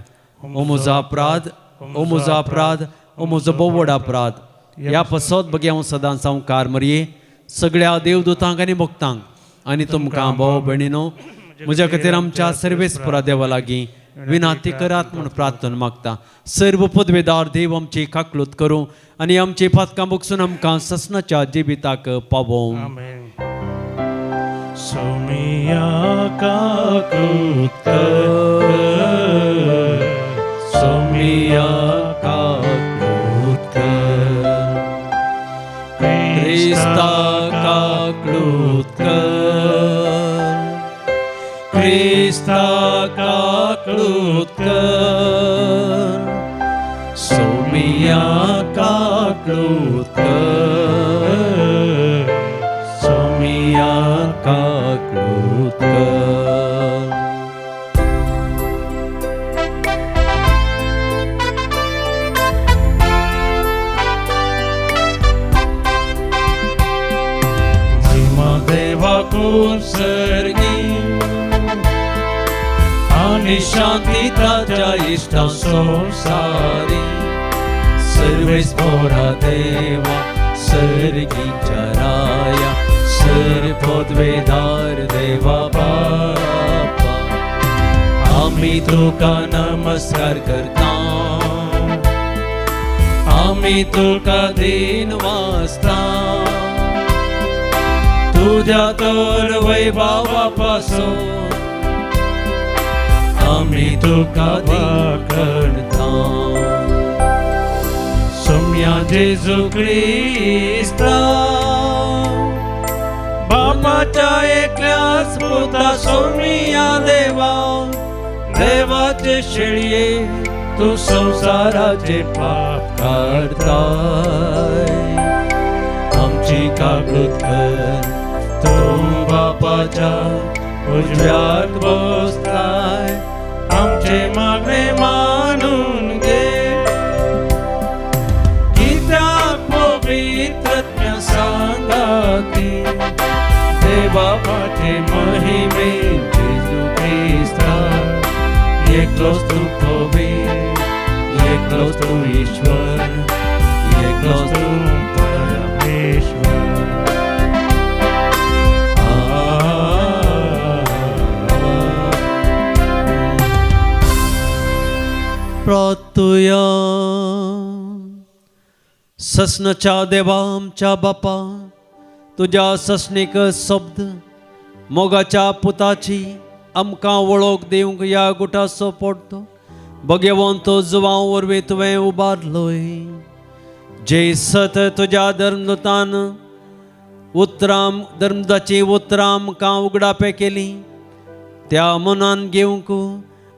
ओ म्हजो अपराध, ओ म्हजो अपराध, ओ म्हजो बोवड अपराध. ह्या पसत बगी हांव सदांच संवकार मरये सगळ्या देवदूतांक आनी भक्तांक आनी तुमकां भाव भयणीनो म्हज्या खातीर आमच्या सर्वेस्परा देवा लागीं विनाती करात म्हूण प्रार्थना मागता. सर्व पदवेदार देव आमची काकलूत करूं आनी आमची पथकां बगसून आमकां ससनाच्या जिविताक पावों. आमेन. सोमिया काकूत कर, सोमिया काकूत कर, ख्रिस्ता काकलूत कर, ख्रिस्ता काकलूत कर, क्लूत कर सोमिया का क्लूत कर महिमा देवा कुसर्गी आणि शांती ताच्या इष्टा संसारी सर्वेस मोरा देवा सर्गीच्या राया सर्वोद्वेदार देवा बापा आम्ही तुका नमस्कार करता आम्ही तुका दिन वाजता तुझ्या तर वैभवापासून आम्ही तुका दिन करता सोम्या जेजू ख्रिस्ता बापाच्या एकल्याच पुता सोमिया देवा देवाचे शेळये तू संसाराचे पाप काढताय आमची काकूत कर तू बापाच्या उजव्यात बसताय आमचे मागणे मानून घे कित्याक पवित्रत्म्य सांगाती देवाचे महिमे जेजू ख्रिस्ता एकलोच तू पवित्र एकलोच तू ईश्वर एकलोच तू परमेश्वर प्रार्थूया ससनाच्या देवा आमच्या बापा तुझ्या ससनीक शब्द मोगाच्या पुताची आमकां वळख दिवंक या गुटाचो पडतो भगवंत जुवां वरवीं तुवें उबारलोय जे सत तुज्या धर्मदूतान धर्मदाची उतरां आमकां उगडापे केली त्या मनान घेवंक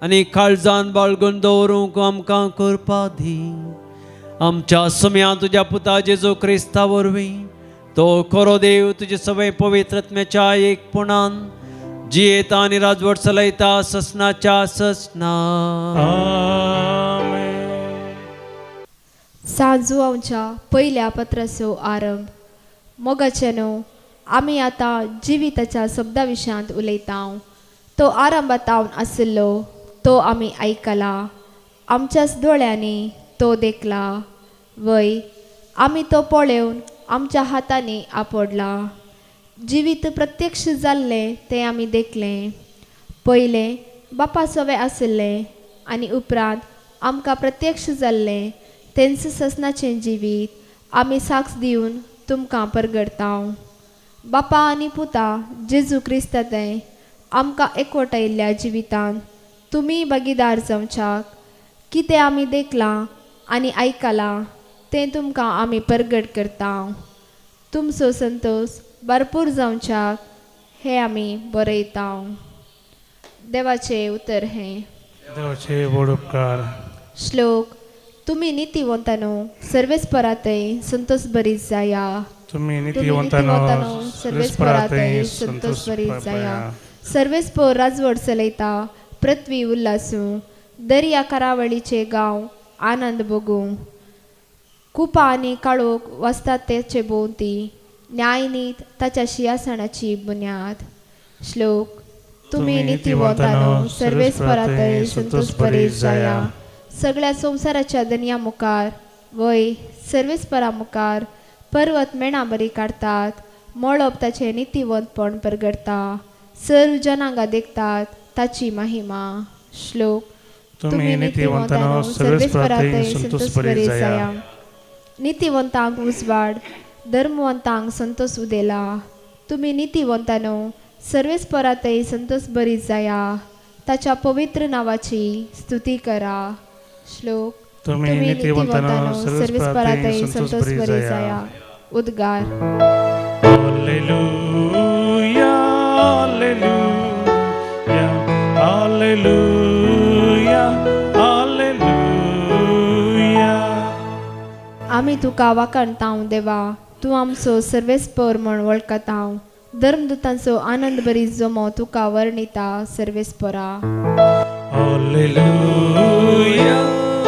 आनी काळजान बाळगून दवरूंक आमकां करपा दी आमच्या सुम्या तुज्या पुता जेजू क्रिस्ता वरवीं तो खरो देव तुजे सगळे पवित्रत्म्याच्या एकपणान जियेता आनी राजवट चलयता ससनाच्या ससना सांजू आमच्या पहिल्या पत्राचो आरंभ मोगाचे न्हू आमी आतां जिविताच्या शब्दा विशयांत उलयता तो आरंभातावन आशिल्लो तो आमी आयकला आमच्याच दोळ्यांनी तो देखला वय आमी तो पळोवन आमच्या हातांनी आपडला जिवीत प्रत्यक्ष जाल्ले ते आमी देखलें पयले बापा सवे आशिल्ले आनी उपरांत आमकां प्रत्यक्ष जाल्ले तेंच ससनाचें जिवीत आमी साक्ष दिवन तुमकां परगडता बापा आनी पुता जेजू क्रिस्तांतय आमकां एकवटायिल्ल्या जिवितांत तुमी भागीदार जावच्याक कितें आमी देखलां आनी आयकलां तें तुमकां आमी परगट करता तुमचो संतोष भरपूर जावच्याक हें आमी बरयता देवाचें उतर हें देवाचे व्हड उपकार श्लोक तुमी नितीवंतानो सर्वेस्परातय संतोष बरीच जाया तुम्ही नितीवंतानो सर्वेस्परातय संतोष बरीच जाया सर्वेस्पर राजवट चलयता पृथ्वी उल्हासू दर्या करावळीचे गांव आनंद भोगू कुपा आनी काळोख वसतात तेचे भोवती न्यायनीत ताच्या सिंहासनाची बुन्याद श्लोक तुमी नितीवंतानो सर्वेस्परातय संतोष बरीच जाया सगळ्या संवसाराच्या दनया मुखार वय सर्वेस्परा मुखार पर्वत मेणा बरी काडतात मळब ताचे नितीवंतपण परगडता सर्व जनांगा देखतात ताची महिमा श्लोक तुम्ही नितीवंतानो सर्वेस्परातय संतोष बरीच जाया नितीवंतांक उजवाड धर्मवंतांक संतोष उदेला तुमी नितीवंतानो सर्वेस्परातय संतोष बरीच जाया ताच्या पवित्र नावाची स्तुती करा श्लोक तुम्ही नितीवंतानो सर्वेस्परातय संतोष बरीच जाया उद्गार हालेलुया हालेलुया हालेलुया हालेलुया आमी तुका वाकणताव देवा तूं आमचो सर्वेस्पर म्हण वळखताव धर्मदुतांचो आनंद बरी जमो तुका वर्णिता सर्वेस्परा Hallelujah,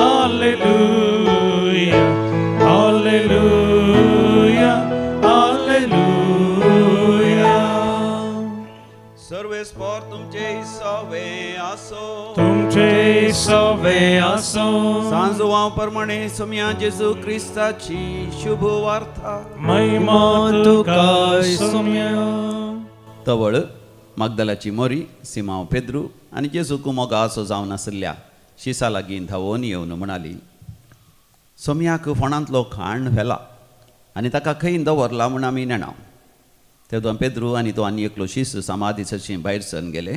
hallelujah, hallelujah, hallelujah. सर्वेस्पर तुमचे सवे आसो तुमचे सवे असो सांजोवा प्रमाणे सोम्या जेजू क्रिस्ताची शुभ वार्ता महिमा तुका सौम्य तवळ मागदलाची मोरी सिमांव पेद्रू आनी जेजूक मोगा आसो जावन आसल्या शिसा लागीं धांवून येवन म्हणाली सोम्याक फोंडांतलो खाण व्हेला आनी ताका खंय दवरला म्हूण आमी नेणाव तेदो पेद्रू आनी तो आनी एकलो शिस समाधी सशी भायर सरून गेले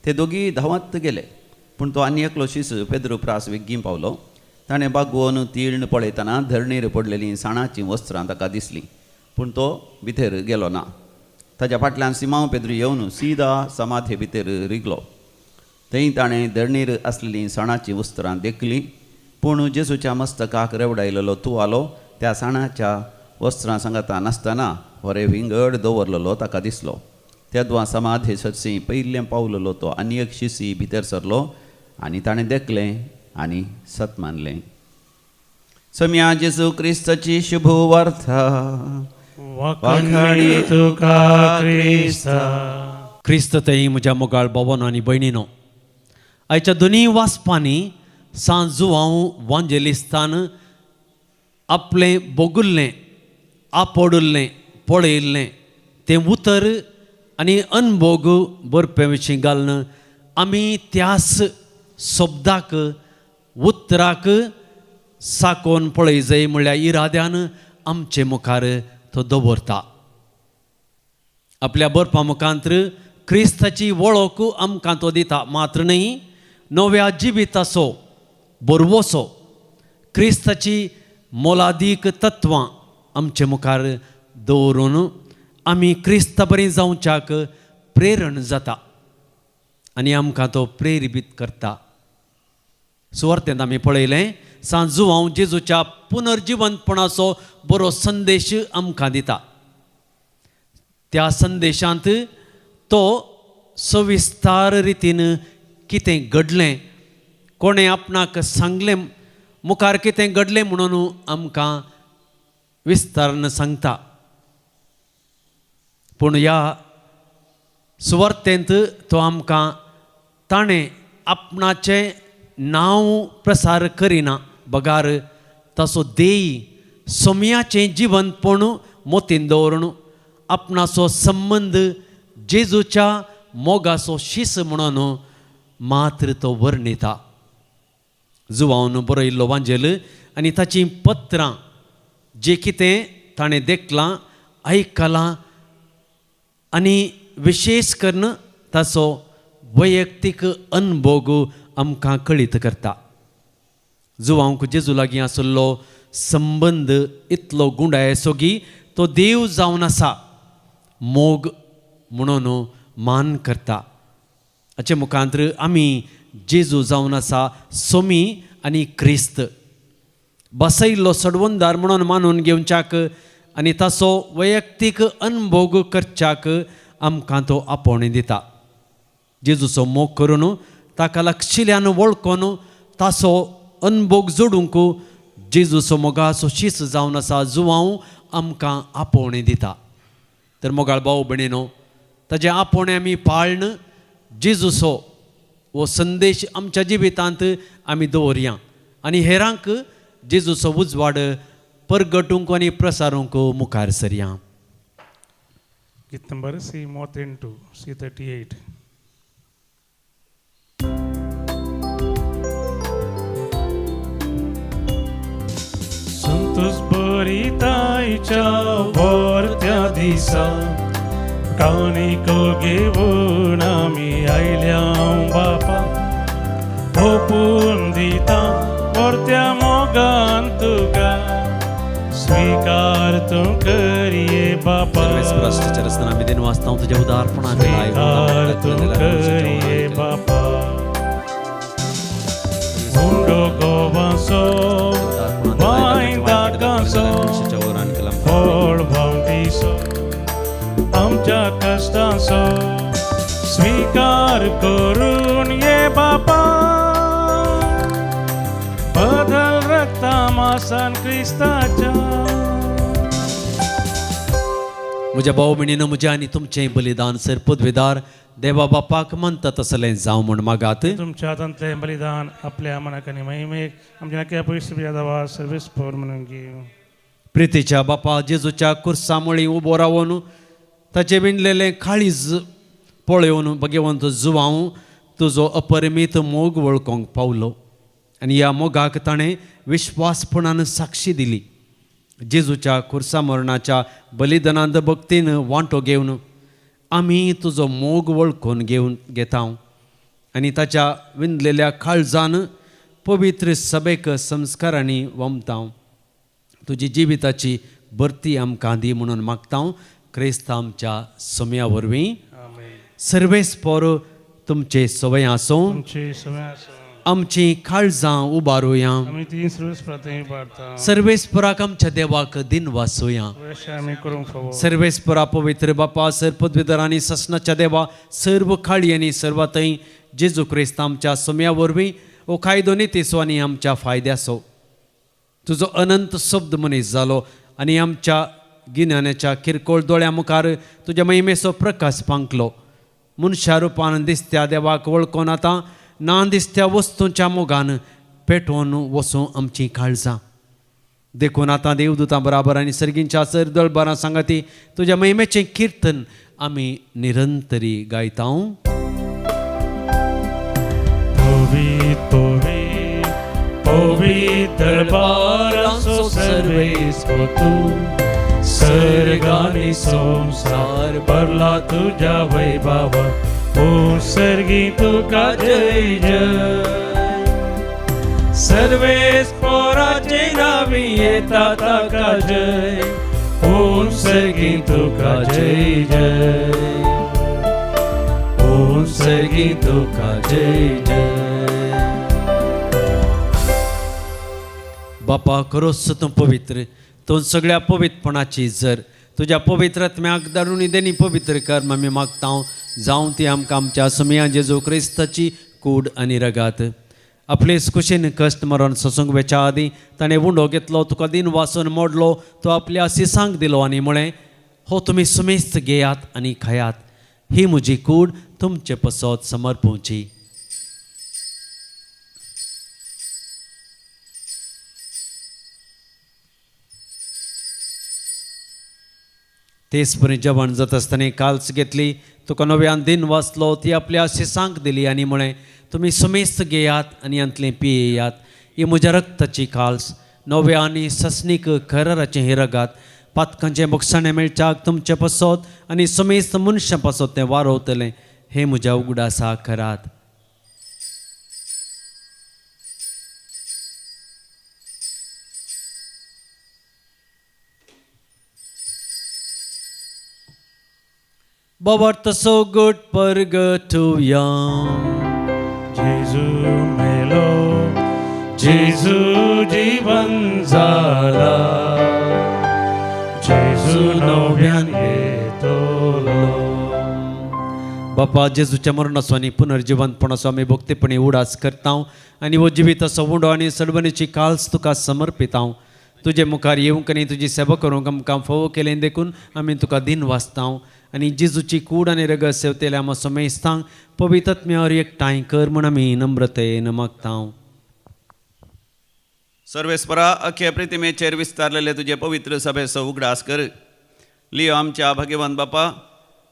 ते दोगी धांवत गेले पूण तो आनी एकलो शिस पेद्रू प्रास वेग्गीं पावलो ताणें बागोवन तीर्ण पळयतना धरणीर पडलेलीं साणाचीं वस्त्रां ताका दिसलीं पूण तो भितर गेलो ना ताच्या फाटल्यान सिमांव पेद्रू येवन सीदा समाधी भितर रिगलो थंय ताणें धरणीर आसलेलीं साणाचीं वस्त्रां देखलीं पूण जेजूच्या मस्तकाक रेवडायलेलो तुवालो त्या साणाच्या वस्त्रां सांगाता नासतना होरे विंगड दवरलेलो ताका दिसलो तेदवा समाधी सदसी पयलें पावलेलो तो आनी एक शिसी भितर सरलो आनी ताणें देखलें आनी सत मानलें सोम्या जेजू क्रिस्ताची शुभ वार्ता वाखाणी तुका क्रिस्ता क्रिस्त तेही म्हज्या मोगाळ भावांनो आनी भयणीनो आयच्या दोनी वाचपांनी सांजुवांव वांजेलिस्तान आपलें बोगुल्लें आपडुल्लें पळयल्लें तें उतर आनी अनभोग बरपे विशीं घालन आमी त्याच शब्दाक उतराक साकोन पळय जाय म्हळ्यार इराद्यान आमचे मुखार तो दवरता आपल्या बरपा मुखांतर क्रिस्ताची वळख आमकां तो दिता मात्र न्ही नव्या जिविताचो बरवोसो क्रिस्ताची मोलादीक तत्वां आमचे मुखार दवरून आमी क्रिस्ता बरीं जावच्याक प्रेरण जाता आनी आमकां तो प्रेरित करता सुवार्तेंत आमी पळयलें सांजुवांव जेजूच्या पुनर्जिवंतपणाचो बरो संदेश आमकां दिता त्या संदेशांत तो सविस्तार रितीन कितें घडलें कोणें आपणाक सांगलें मुखार कितें घडलें म्हणून आमकां विस्तारान सांगता पूण ह्या सुवार्तेंत तो आमकां ताणें आपणाचें नांव प्रसार करिना बगार ताचो देय सोम्याचें जिवंतपण मोतीन दवरून आपणाचो संबंद जेजूच्या मोगाचो शीस म्हणून मात्र तो वर्णिता जुवावन बरयल्लो वांजेल आनी ताचीं पत्रां जें कितें ताणें देखलां आयकलां आनी विशेश करून ताचो वैयक्तीक अनुभव आमकां कळीत करता जुवांक जेजू लागीं आसलो संबंद इतलो गुंडायसो की तो देव जावन आसा मोग म्हणून मान करता हाचे मुखांतर आमी जेजू जावन आसा सोमी आनी क्रिस्त बसयल्लो सडवंदार म्हणून मानून घेवच्याक आनी ताचो वैयक्तीक अनुभव करच्याक आमकां तो आपोवणी दिता जेजूचो मोग करून ताका लागशिल्ल्यान वळखून ताचो अनुभव जोडूंक जेजूचो मोगाचो शीस जावन आसा जुवांव आमकां आपोवणी दिता तर मोगाळ भाव भयणीनो ताजें आपोवणें आमी पाळण जेजूचो हो संदेश आमच्या जिवितांत आमी दवरया आनी हेरांक जेजूचो उजवाड परगटूंक आनी प्रसारूंक मुखार सरया गीत नंबर C38 C38 संतोष बरितायच्या वरत्या दिसा काणीक घेवन आमी आयल्या बापा ओपून दिता वरत्या मोगान तुका स्वीकार तूं करिये बापा सर्वेस्पराच्या आमी दिन वाचता तुज्या उदारपणान स्वीकार तूं करिये बापा हुंडो गोवाचो वायदा कासो कष्टांचो स्वीकार करून ये बापा बदल रक्ता मासान क्रिस्ताच्या म्हज्या भाऊ भयणीनो म्हजें आनी तुमचें बलिदान सर पदवेदार देवा बापाक म्हणटा तसलें जावं म्हण मागात. तुमच्या हातांतले बलिदान आपल्या मनाक आनी महिमेक आमच्या नक्या पयशे देवा सर्वीस पोर म्हणून घेव. प्रितीच्या बापा जेजूच्या कुर्सामुळी उबो रावून ताचे विणलेलें काळीज पळयोवन भगवंत जुवांव तुजो अपरिमीत मोग वळखोंक पावलो आनी ह्या मोगाक ताणें विश्वासपणान साक्षी दिली. जेजूच्या खुर्सा मरणाच्या बलिदानांत भक्तीन वांटो घेवन आमी तुजो मोग वळखून घेता आनी ताच्या विणलेल्या काळजान पवित्र सभेक संस्कारांनी वमता. तुजी जिविताची भरती आमकां दी म्हणून मागता. क्रिस्त आमच्या सोम्या वरवीं सर्वेस्पर तुमचे सवय आसूं. तुमची समय आसूं. आमची काळजां उबारुया. आमी तीन सर्वीस प्रार्थना पाडटा. सर्वेस्पराक आमच्या देवाक दिन वासुया. वेश आमी करूंक फावो. सर्वेस्परा पवित्र बापा सर पदवीधर आनी ससनाच्या देवा सर्व खाळी आनी सर्वातय जेजू क्रिस्त आमच्या सोम्या वरवीं ओ कायदो नितीसो आनी आमच्या फायद्याचो तुजो अनंत शब्द मनीस जालो आनी आमच्या गिन्यानाच्या किरकोळ दोळ्या मुखार तुज्या महिमेचो प्रकाश पांकलो. मनशा रुपान दिसत्या देवाक वळखून आतां ना दिसत्या वस्तूंच्या मोगान पेटोवन वचूं आमची काळजां. देखून आतां देवदूतां बराबर आनी सर्गींच्या सर दळबारां सांगाती तुज्या महिमेचें किर्तन आमी निरंतरी गायता. पवित्र दरबाराचो सर्वेस्पर तूं सर्गानी संसार भरला तुझ्या वैभवा ओ सर्गी तुका जय जय. सर्वेस्पराचे नावी येता ताका जय ओ सर्गी तुका जय जय ओ सर्गी तुका जय जय. बापा खरोच तूं पवित्र तूं सगळ्या पवित्रपणाची जर तुज्या पवित्र आत्म्याक दारुणी देनी पवित्र कर्म आमी मागता जावं ती आमकां आमच्या सोम्या जेजू क्रिस्ताची कूड आनी रगात. आपलेच कुशीन कश्ट मरण ससूंक वेच्या आदी ताणें उंडो घेतलो तुका दिन वासून मोडलो तो आपल्या सिसांक दिलो आनी म्हळें हो तुमी सुमेस्त घेयात आनी खायात ही म्हजी कूड तुमचे पसत समर्पूची. तेच परी जेवण जात आसतना काल्स घेतली तुका नव्यान दिन वाचलो ती आपल्या शिसांक दिली आनी म्हळें तुमी सुमेस्त घेयात आनी अंतलें पियेयात ही म्हज्या रक्ताची काल्स नव्या आनी ससनीक कराराचें हे रगात पातकांचें बक्षाणें मेळच्याक तुमचे पसत आनी सुमेस्त मनशां पसत तें वारोवतलें हे म्हज्या उगडासा करात. Babar so good परगटूया. जेजू मेलो जेजू जीवन जाला जेजू नव्यान येतलो. बापा जेजूच्या मरणाचो आनी पुनर्जिवंतपणाचो आमी भक्तीपणी उडास करता आनी वो जिविताचो उंडो आनी सडबणीची काल्स तुका समर्पिता. तुजे मुखार येवंक आनी तुजी सेवा करूंक आमकां फोव केलें देखून आमी तुका दिन वाचता आनी जेजूची कूड आनी रगत सेवतेल्या आमकां समेस्तांक पवित्रत्म्यावर एकठांय कर म्हूण आमी नम्रतेन मागता. सर्वेस्परा अख्खे प्रतिमेचेर विस्तारलेले तुजे पवित्र सभेचो उगडास कर. लियो आमच्या भगवंत बापा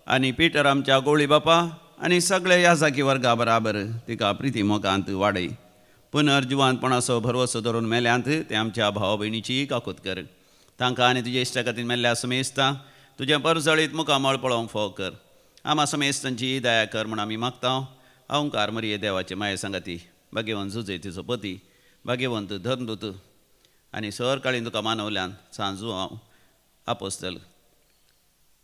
आनी पिटर आमच्या गोळी बापा आनी सगळे याजाकी वर्गा बराबर तिका प्रितीमोगांत वाडय. पुनर्जिवानपणाचो भरवसो धरून मेल्यांत ते आमच्या भाव भयणीची काकूत कर. तांकां आनी तुजे इश्टा खातीर मेल्ल्या समेस्तां तुजें परजळीत मुखामळ पळोवंक फोव कर. आमा समेस्तांची दया कर म्हूण आमी मागता. अवंकार मरिये देवाचे माये सांगाती भाग्यवंत जुजय तिचो पती भाग्यवंत धर्मदूत आनी सर काळीन तुका मानवल्यान सांजू हांव आपोस्तल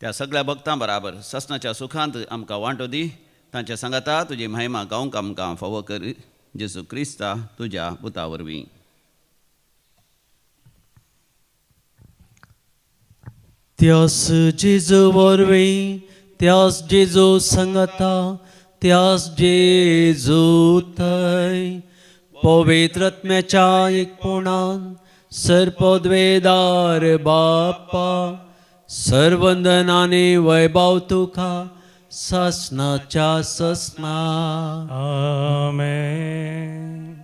त्या सगळ्या भक्तां बराबर ससनाच्या सुखांत आमकां वांटो दी. तांच्या सांगाता तुजी महिमा गावंक आमकां फावो कर. जेजू क्रिस्ता तुज्या पुता वरवीं. त्यास जेजू वरवीं त्यास जेजू संगता त्यास जेजू थंय पवित्रत्म्याच्या एकपणान सर्पद्वेदार बाप्पा सर्वंदनाने वैभव तुका ससनाच्या ससना. आमेन.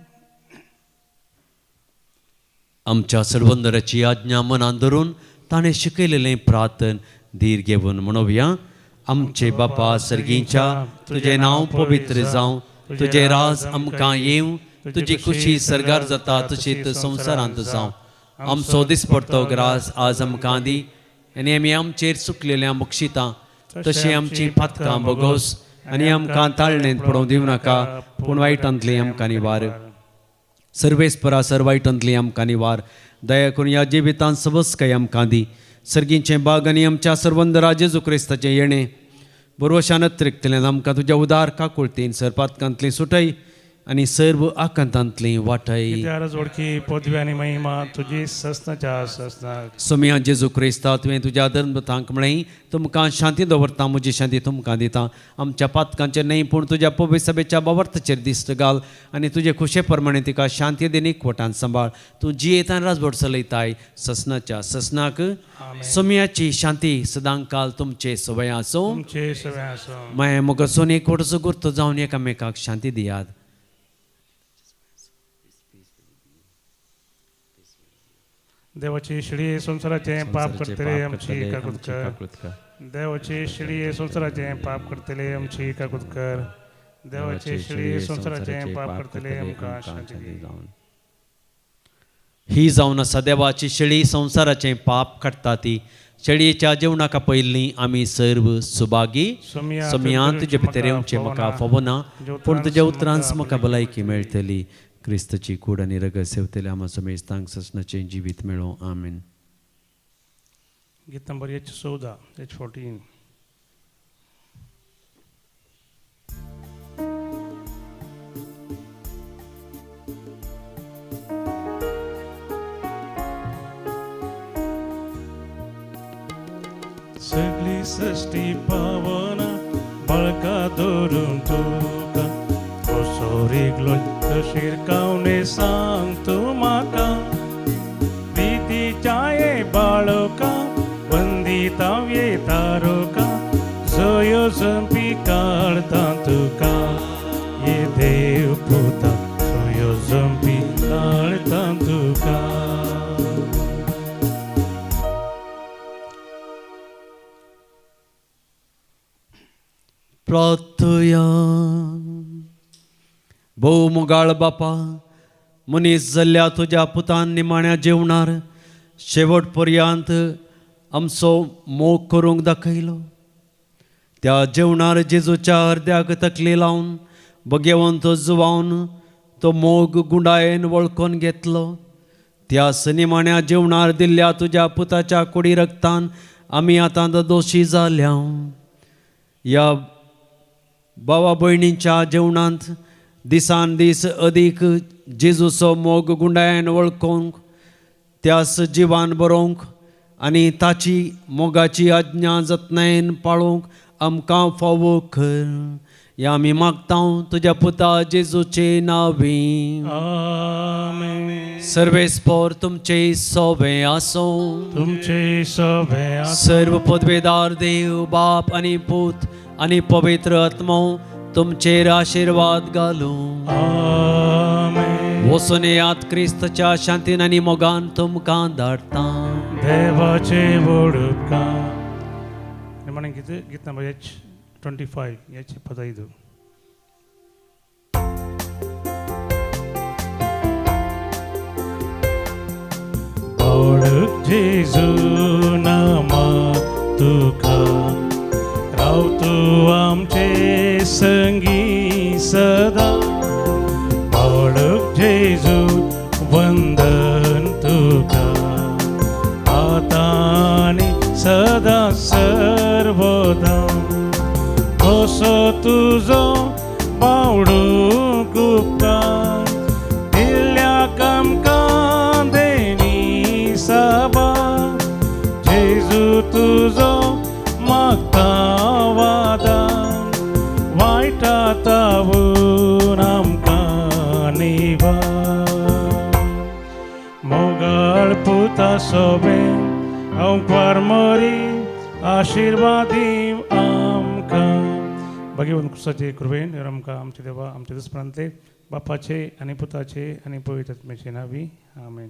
आमच्या सर्वंदराची आज्ञा मनान धरून ताणें शिकयलेलें प्रार्थन धीर घेवन म्हणोवया. आमचे बापा सर्गीच्या तुझे नांव पवित्र जावं, तुझे राज आमकां येवं, तुजी खुशी सरगार जाता तशीच संवसारांत जावं. आमचो दिसपडटो ग्रास आज आमकां दी आनी आमी आमचेर चुकलेल्या बक्षितां तशी आमची पातकां बोगोस आनी आमकां ताळणेंत पडोवं दिवं नाका पूण वायटांतली आमकां निवार. सर्वेस्परा सर्वायटांतली आमकां निवार. दया करून ह्या जिवितांत सबस्काय आमकां दी. सर्गीचें बाग आनी आमच्या सर्वंदरा जेजू क्रिस्ताचें येणें बरोवशान त्रिकतलें आमकां तुज्या उदार काकुळतीन सरपातकांतली सुटय आनी सर्व आकांतांतली वाटय. कित्यार जोडकी पदवी आनी महिमा तुजी ससनाच्या ससनाक. सोम्या जेजू क्रिस्ता तुवें तुज्या धर्मतांक म्हळें तुमकां शांती दवरता म्हजी शांती तुमकां दिता. आमच्या पातकांचेर न्हय पूण तुज्या पवित्र सभेच्या बावर्ताचेर दिश्ट घाल आनी तुजे खुशे प्रमाणे तिका शांती दिन एकवटान सांबाळ. तूं जियेतान राजवट चलयताय ससनाच्या ससनाक. सोम्याची शांती सदांकाल तुमचे सवय आसूं. तुमचे सवय आसूं. माय मोगसून एकवटचो गुर्तो जावन एकामेकाक शांती दियात. देवाची शिडी संसाराचे पाप करतले आमची काकूत कर. देवाची शिडी संसाराचे पाप करतले आमची काकूत कर. देवाची शिडी संसाराचे पाप करतले आमकां शांती दी. ही जावन आसा देवाची शेळी संवसाराचें पाप काडटा ती. शेळयेच्या जेवणाका पयलीं आमी सर्व सुभागी. सोम्यांत तुजे भितर येवचें म्हाका फोव ना पूण तुज्या उतरांच म्हाका भलायकी मेळटली. क्रिस्ताची कूड आनी रगत सेवतले आमा समेस्तांक ससनाचें जिवीत मेळो. आमेन. गीत नंबर H14 H14. सगळी सृष्टी पावना बळका धरून तुका सोरीगलो शिरकावणे सांग तूं म्हाका. प्रितीच्या ये बाळोका वंदिताव्ये तारोका जयो जंपी काढता तुका. ये देव पुता जयो जंपी काढता तुका. प्रार्थया. भोव मोगाळ बापा, मनीस जाल्ल्या तुज्या पुतान निमाण्या जेवणार शेवट पर्यंत आमचो मोग करूंक दाखयलो. त्या जेवणार जेजूच्या अर्द्याक तकली लावन भगवंत जुवावन तो मोग गुंडायेन वळखून घेतलो. त्या निमाण्या जेवणार दिल्ल्या तुज्या पुताच्या कुडी रक्तान आमी आतां दोशी जाल्या. या भावा भयणींच्या जेवणांत दिसान दीस अदीक जेजूचो मोग गुंडायेन वळखूंक त्यास जिवान बरोवंक आनी ताची मोगाची आज्ञा जतनायेन पाळूंक आमकां फावो कर. या आमी मागतां तुज्या पुता जेजूचे नांवी. आमेन. सर्वेस्पोर तुमचे सोबे आसूं. तुमचे सोबे आसूं. सर्व पदवेदार देव बाप आनी पूत आनी पवित्र आत्मो तुमचेर आशीर्वाद घालूं. आमेन. वचून येयात क्रिस्ताच्या शांतीन आनी मोगान तुमकां धाडटा. देवाचे व्हड उपकार. निमाणें गीत नंबर H25 H15. बाळक जेजू नामा तुका राव तूं आमचे संगी सदा. बाळक जेजू वंदन तुका आतां आनी सदा सर्वदा. कसो तुजो बावडूंक उपकार दिल्ल्या आमकां देणी साबा. जेजू तुजो मागता वा वायटातावून आमकां निवा मोगाळ पुता सोबे अंकवार मोरी आशीर्वादी आमकां भगवान कृष्णाचे कृपेन आमकां आमचे देवा आमचे दुसप्रांतले बापाचे आनी पुताचे आनी पवित्र आत्म्याचे नावी आमेन.